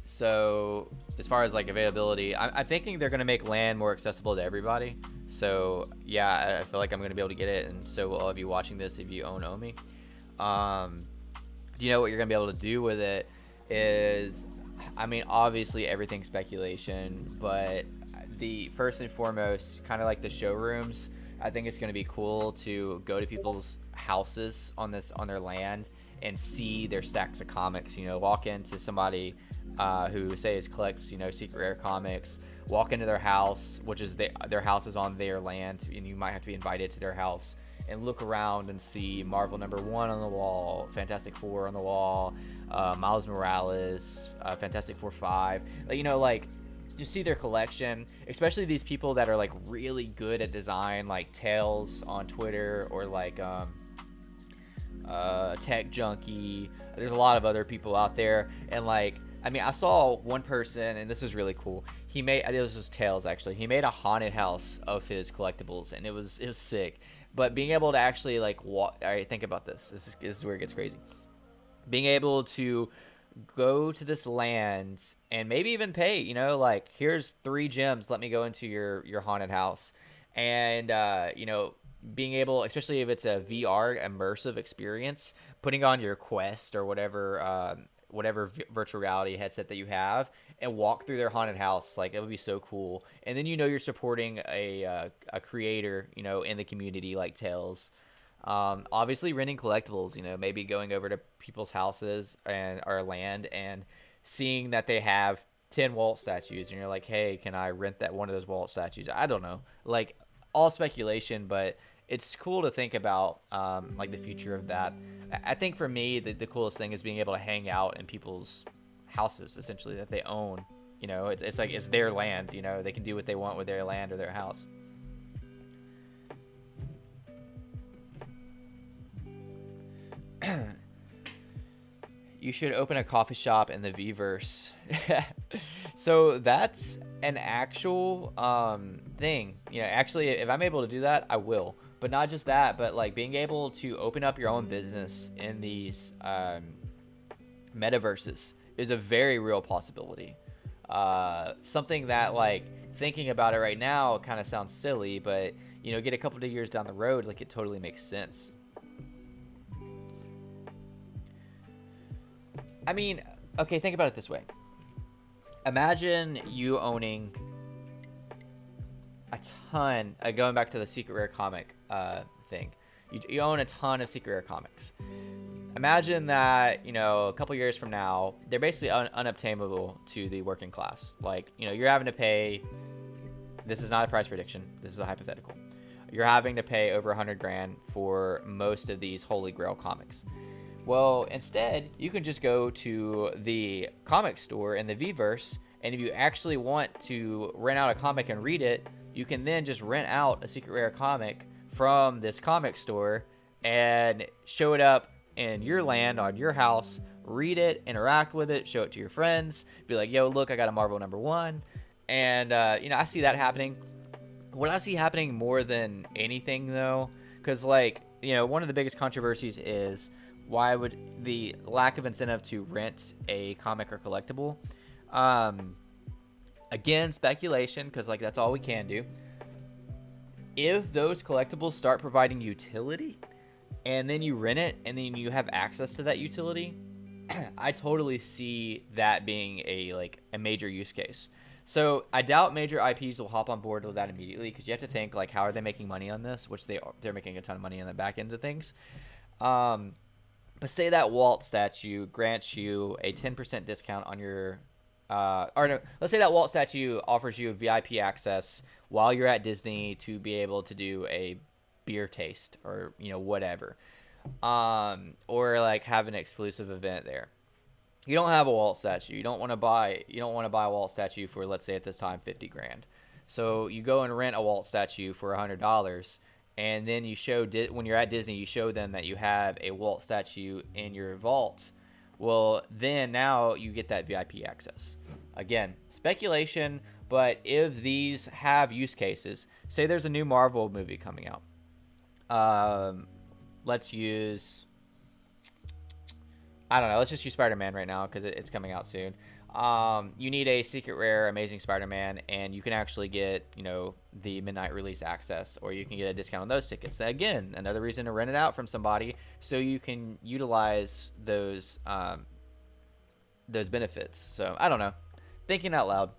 Speaker 1: So as far as like availability, I'm thinking they're gonna make land more accessible to everybody. So yeah, I feel like I'm gonna be able to get it, and so will all of you watching this if you own OMI. Do you know what you're gonna be able to do with it? Is, I mean, obviously everything's speculation, but the first and foremost, kind of like the showrooms, I think it's going to be cool to go to people's houses on their land and see their stacks of comics. You know, walk into somebody who collects, you know, secret rare comics, walk into their house, which is their house is on their land, and you might have to be invited to their house, and look around and see Marvel #1 on the wall, Fantastic Four on the wall, Miles Morales, Fantastic Four 5, you know, like, just see their collection, especially these people that are like really good at design, like Tails on Twitter, or like Tech Junkie. There's a lot of other people out there, and like, I mean, I saw one person, and this was really cool. I think it was just Tails actually. He made a haunted house of his collectibles, and it was sick. But being able to actually like walk, all right, think about this. This is where it gets crazy. Being able to go to this land and maybe even pay, you know, like, here's 3 gems, let me go into your haunted house. And you know, being able, especially if it's a VR immersive experience, putting on your Quest or whatever virtual reality headset that you have, and walk through their haunted house, like, it would be so cool. And then, you know, you're supporting a creator, you know, in the community, like Tails. Obviously renting collectibles, you know, maybe going over to people's houses or land and seeing that they have 10 Walt statues and you're like, hey, can I rent that one of those Walt statues? I don't know. Like, all speculation, but it's cool to think about, like, the future of that. I think for me, the coolest thing is being able to hang out in people's houses, essentially, that they own. You know, it's like it's their land. You know, they can do what they want with their land or their house. You should open a coffee shop in the VEVE-verse. So that's an actual thing. You know, actually, if I'm able to do that, I will. But not just that, but like being able to open up your own business in these metaverses is a very real possibility. Something that, like, thinking about it right now kind of sounds silly, but, you know, get a couple of years down the road, like, it totally makes sense. I mean, okay, think about it this way. Imagine you owning a ton, going back to the secret rare comic thing. You own a ton of secret rare comics. Imagine that, you know, a couple years from now, they're basically unobtainable to the working class. Like, you know, you're having to pay, this is not a price prediction, this is a hypothetical. You're having to pay over 100 grand for most of these Holy Grail comics. Well, instead, you can just go to the comic store in the VEVE-verse, and if you actually want to rent out a comic and read it, you can then just rent out a secret rare comic from this comic store and show it up in your land, on your house, read it, interact with it, show it to your friends, be like, yo, look, I got a Marvel #1. And, you know, I see that happening. What I see happening more than anything, though, because, like, you know, one of the biggest controversies is, why would the lack of incentive to rent a comic or collectible? Again, speculation, because, like, that's all we can do. If those collectibles start providing utility, and then you rent it, and then you have access to that utility, I totally see that being a major use case. So I doubt major IPs will hop on board with that immediately, because you have to think, like, how are they making money on this? Which they're making a ton of money on the back end of things. But say that Walt statue grants you a 10% discount on your, or no, let's say that Walt statue offers you VIP access while you're at Disney to be able to do a beer taste or, you know, whatever, or like have an exclusive event there. You don't have a Walt statue. You don't want to buy a Walt statue for, let's say at this time, 50 grand. So you go and rent a Walt statue for $100. And then you show, when you're at Disney, you show them that you have a Walt statue in your vault. Well, then now you get that VIP access. Again, speculation, but if these have use cases, say there's a new Marvel movie coming out. Let's use, I don't know, let's just use Spider-Man right now because it's coming out soon. You need a secret rare Amazing Spider-Man, and you can actually get, you know, the midnight release access, or you can get a discount on those tickets. Again, another reason to rent it out from somebody so you can utilize those benefits. So I don't know, thinking out loud.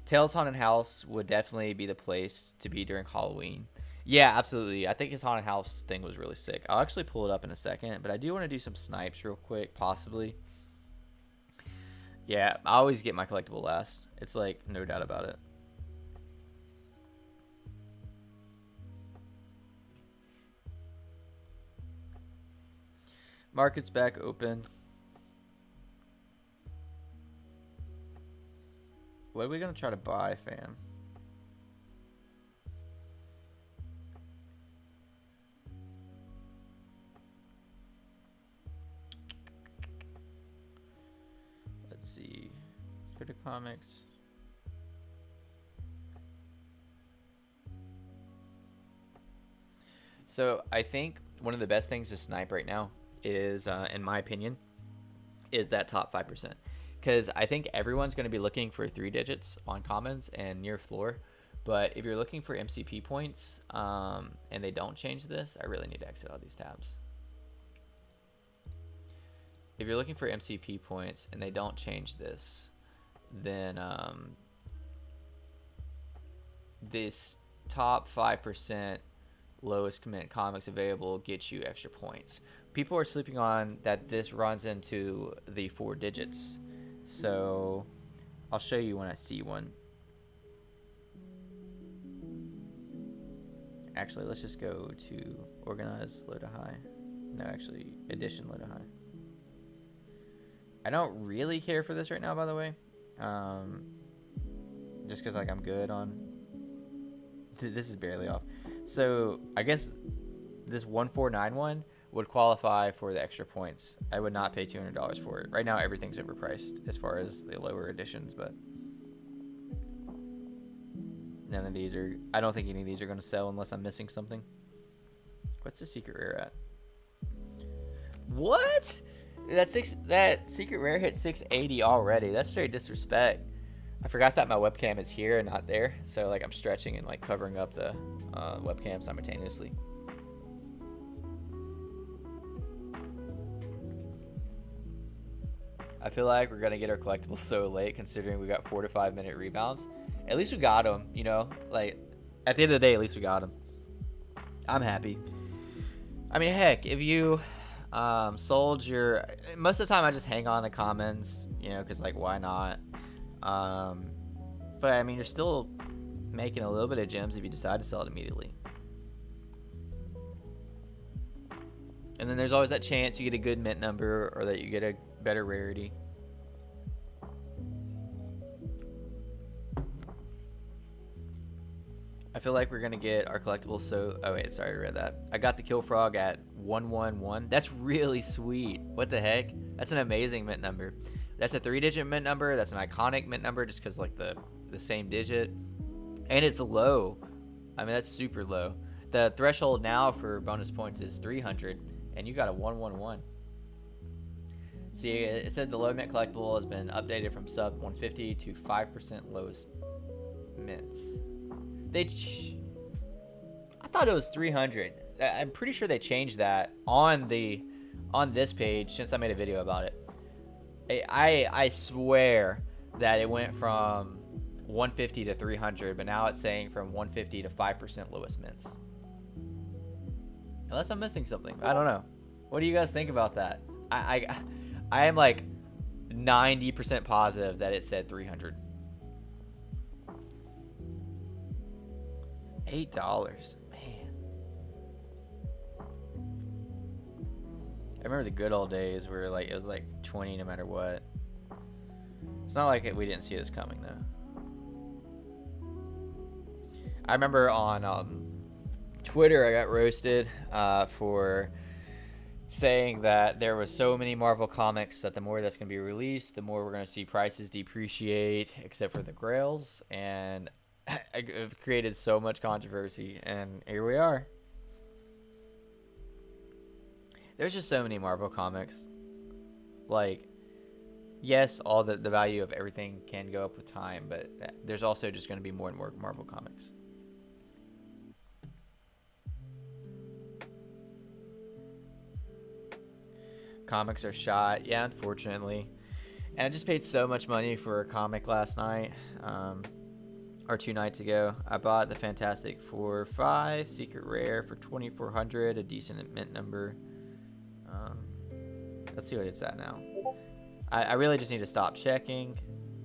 Speaker 1: Tales Haunted House would definitely be the place to be during Halloween. Yeah, absolutely. I think his haunted house thing was really sick. I'll actually pull it up in a second, but I do want to do some snipes real quick, possibly. Yeah, I always get my collectible last. It's like, no doubt about it. Market's back open. What are we going to try to buy, fam? Let's see. Critic Comics. So I think one of the best things to snipe right now is, in my opinion, is that top 5%. Because I think everyone's going to be looking for 3 digits on commons and near floor. But if you're looking for MCP points and they don't change this, I really need to exit all these tabs. If you're looking for MCP points and they don't change this, then this top 5% lowest commit comics available gets you extra points. People are sleeping on that this runs into the 4 digits. So I'll show you when I see one. Actually, let's just go to organize, low to high. No, actually, edition, low to high. I don't really care for this right now, by the way. Just because like I'm good on. This is barely off. So I guess this 1491 would qualify for the extra points. I would not pay $200 for it. Right now, everything's overpriced as far as the lower editions, but none of these are. I don't think any of these are going to sell unless I'm missing something. What's the secret rare at? What? That secret rare hit 680 already. That's straight disrespect. I forgot that my webcam is here and not there, so like I'm stretching and like covering up the webcam simultaneously. I feel like we're gonna get our collectibles so late, considering we got 4 to 5 minute rebounds. At least we got them, you know. Like at the end of the day, at least we got them. I'm happy. I mean, heck, if you sold your, most of the time I just hang on the comments, you know, because like why not? But I mean, you're still making a little bit of gems if you decide to sell it immediately. And then there's always that chance you get a good mint number or that you get a better rarity. I feel like we're gonna get our collectibles so. Oh wait, sorry, I read that. I got the Kill Frog at 111. That's really sweet. What the heck? That's an amazing mint number. That's a 3-digit mint number. That's an iconic mint number just because like the same digit, and it's low. I mean, that's super low. The threshold now for bonus points is 300, and you got a 111. See, it said the low mint collectible has been updated from sub 150 to 5% lowest mints. I thought it was 300. I'm pretty sure they changed that on this page since I made a video about it. I swear that it went from 150 to 300, but now it's saying from 150 to 5% lowest mints. Unless I'm missing something. I don't know. What do you guys think about that? I am like 90% positive that it said 300. $8, man. I remember the good old days where like it was like 20 no matter what. It's not like we didn't see this coming though. I remember on Twitter I got roasted for saying that there was so many Marvel comics that the more that's going to be released, the more we're going to see prices depreciate, except for the Grails, and I've created so much controversy, and here we are. There's just so many Marvel comics. Like, yes, all the value of everything can go up with time, but there's also just going to be more and more Marvel comics. Comics are shot, yeah, unfortunately. And I just paid so much money for a comic last night, or 2 nights ago. I bought the Fantastic Four 5 Secret Rare for $2,400, a decent mint number. Let's see what it's at now. I really just need to stop checking.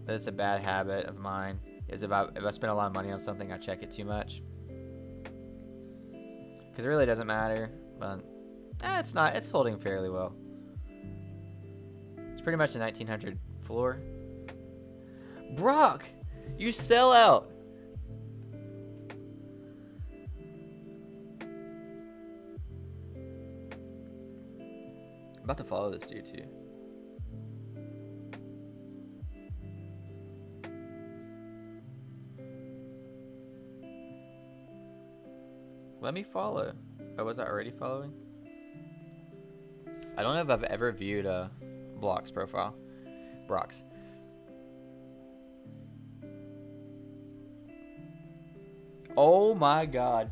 Speaker 1: That's a bad habit of mine. Is if I spend a lot of money on something, I check it too much. Because it really doesn't matter, but it's not. It's holding fairly well. It's pretty much a 1900 floor. Brock, you sell out. I'm about to follow this dude too. Let me follow. Oh, was I already following? I don't know if I've ever viewed a Block's profile. Brock's. Oh my god.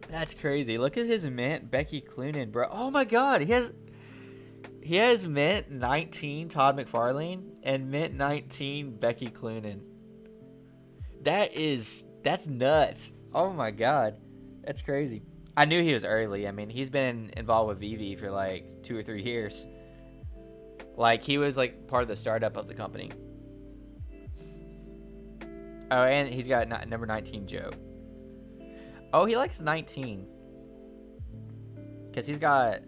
Speaker 1: That's crazy. Look at his mint Becky Cloonan, bro. Oh my god. He has mint 19 Todd McFarlane and mint 19 Becky Cloonan. That's nuts. Oh my god. That's crazy. I knew he was early. I mean, he's been involved with VEVE for like 2 or 3 years. Like, he was like part of the startup of the company. Oh, and he's got number 19, Joe. Oh, he likes 19. Because he's got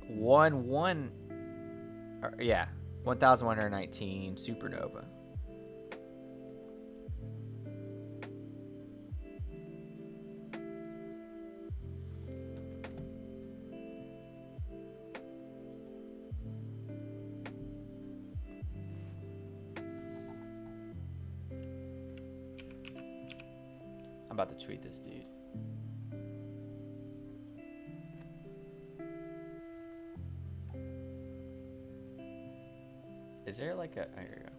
Speaker 1: 1119 Supernova. I'm about to tweet this dude. Is there like a... Oh, here we go.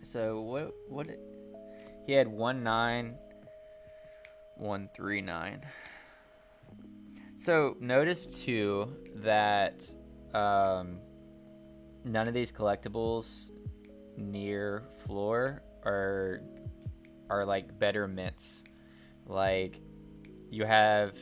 Speaker 1: So what he had 19139. So notice too that none of these collectibles near floor are like better mints. Like, you have,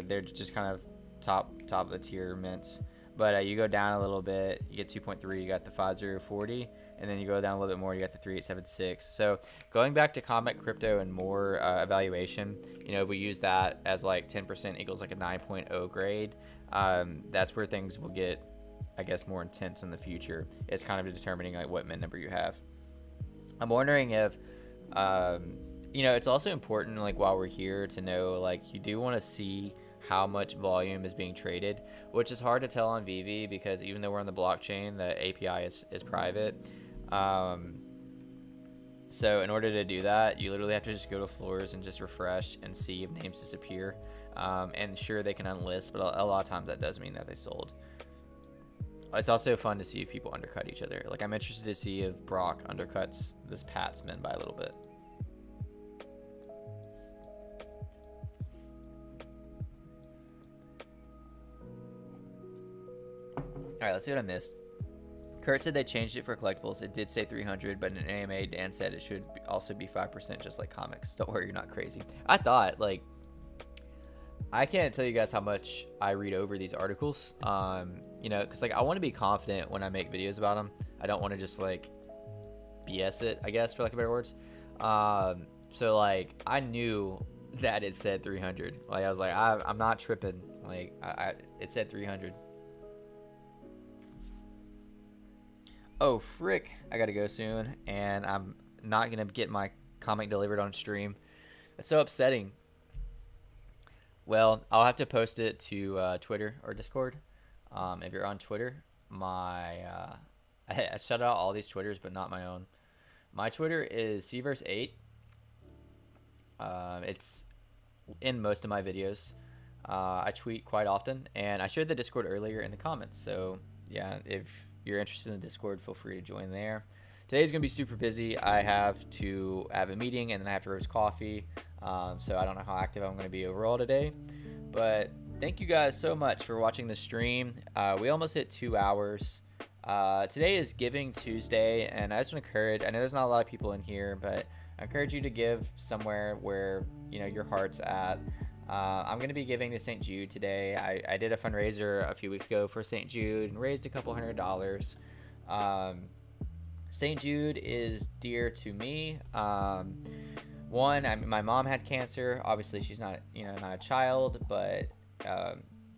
Speaker 1: they're just kind of top of the tier mints. But you go down a little bit, you get 2.3, you got the 5040, and then you go down a little bit more, you got the 3876. So going back to Comet Crypto and more evaluation, we use that as like 10% equals like a 9.0 grade. That's where things will get, I guess, more intense in the future. It's kind of determining like what mint number you have. I'm wondering if, it's also important, like, while we're here, to know, like, you do want to see how much volume is being traded, which is hard to tell on VEVE because even though we're on the blockchain, the API is private. So in order to do that, you literally have to just go to floors and just refresh and see if names disappear. And sure, they can unlist, but a lot of times that does mean that they sold. It's also fun to see if people undercut each other. Like, I'm interested to see if Brock undercuts this Patsman by a little bit. All right, let's see what I missed. Kurt said they changed it for collectibles. It did say 300, but in an AMA, Dan said it should also be 5%, just like comics. Don't worry, you're not crazy. I thought, like, I can't tell you guys how much I read over these articles. Because, like, I want to be confident when I make videos about them. I don't want to just, like, BS it, I guess, for lack of better words. So, like, I knew that it said 300. Like, I was like, I'm not tripping. Like, it said 300. Oh, frick. I gotta go soon, and I'm not gonna get my comic delivered on stream. It's so upsetting. Well, I'll have to post it to Twitter or Discord. If you're on Twitter, I shout out all these Twitters, but not my own. My Twitter is Cverse8. It's in most of my videos. I tweet quite often, and I shared the Discord earlier in the comments. So yeah, if you're interested in the Discord, feel free to join there. Today's gonna be super busy. I have to have a meeting, and then I have to roast coffee. So I don't know how active I'm gonna be overall today, but thank you guys so much for watching the stream. We almost hit 2 hours. Today is Giving Tuesday, and I just want to encourage, I know there's not a lot of people in here, but I encourage you to give somewhere where, your heart's at. I'm going to be giving to St. Jude today. I did a fundraiser a few weeks ago for St. Jude and raised a couple $100. St. Jude is dear to me. One, my mom had cancer. Obviously, she's not, not a child, but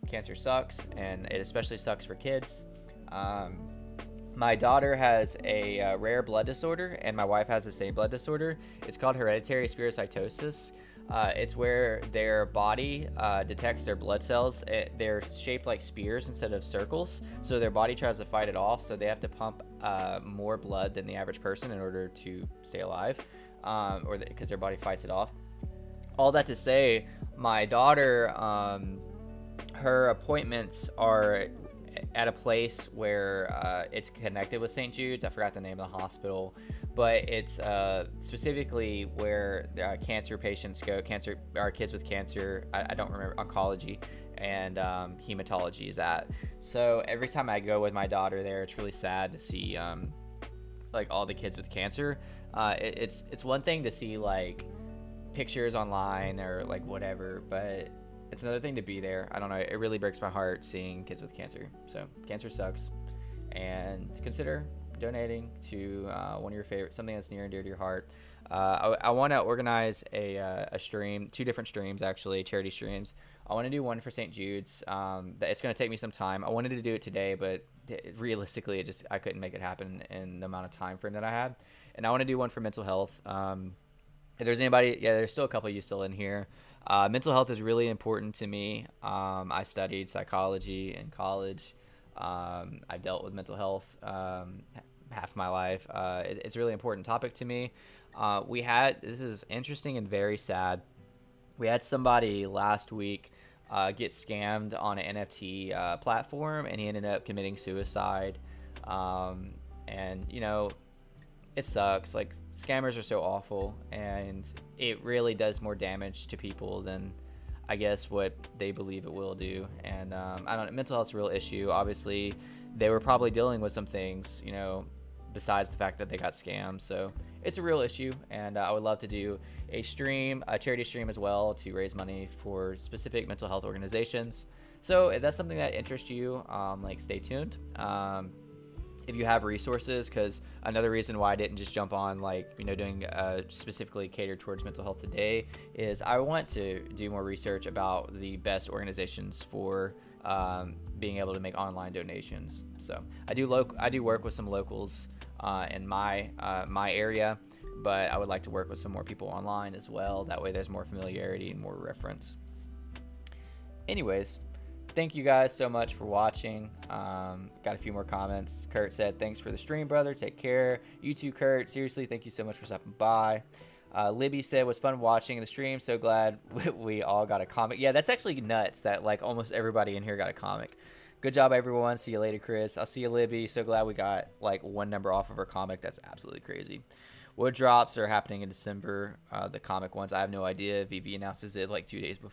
Speaker 1: cancer sucks, and it especially sucks for kids. My daughter has a rare blood disorder, and my wife has the same blood disorder. It's called Hereditary Spherocytosis. It's where their body detects their blood cells. They're shaped like spears instead of circles, so their body tries to fight it off, so they have to pump more blood than the average person in order to stay alive, because their body fights it off. All that to say, my daughter, her appointments are at a place where it's connected with St. Jude's. I forgot the name of the hospital, but it's specifically where cancer patients go, cancer or kids with cancer. I don't remember, oncology and hematology is at. So every time I go with my daughter there, it's really sad to see like all the kids with cancer. It's one thing to see like pictures online or like whatever, but it's another thing to be there. I don't know, it really breaks my heart seeing kids with cancer. So cancer sucks, and consider donating to one of your favorite, something that's near and dear to your heart. I want to organize a stream, 2 different streams actually, charity streams. I want to do one for St. Jude's. It's going to take me some time. I wanted to do it today, but realistically, I couldn't make it happen in the amount of time frame that I had. And I want to do one for mental health. If there's anybody, there's still a couple of you still in here. Mental health is really important to me. I studied psychology in college. I've dealt with mental health half my life. It's a really important topic to me. This is interesting and very sad. We had somebody last week get scammed on an NFT platform, and he ended up committing suicide. And you know, it sucks. Like, scammers are so awful, and it really does more damage to people than I guess what they believe it will do. And I don't know, mental health's a real issue. Obviously, they were probably dealing with some things, you know, besides the fact that they got scammed. So it's a real issue, and I would love to do a charity stream as well, to raise money for specific mental health organizations. So if that's something that interests you, like, stay tuned. If you have resources, because another reason why I didn't just jump on, like, you know, doing specifically catered towards mental health today is I want to do more research about the best organizations for being able to make online donations. So I do work with some locals in my area, but I would like to work with some more people online as well. That way there's more familiarity and more reference. Anyways, thank you guys so much for watching. Got a few more comments. Kurt said, thanks for the stream, brother. Take care. You too, Kurt. Seriously, thank you so much for stopping by. Libby said, was fun watching the stream. So glad we all got a comic. Yeah, that's actually nuts that, like, almost everybody in here got a comic. Good job, everyone. See you later, Chris. I'll see you, Libby. So glad we got, like, 1 number off of our comic. That's absolutely crazy. What drops are happening in December? The comic ones, I have no idea. VEVE announces it like 2 days before.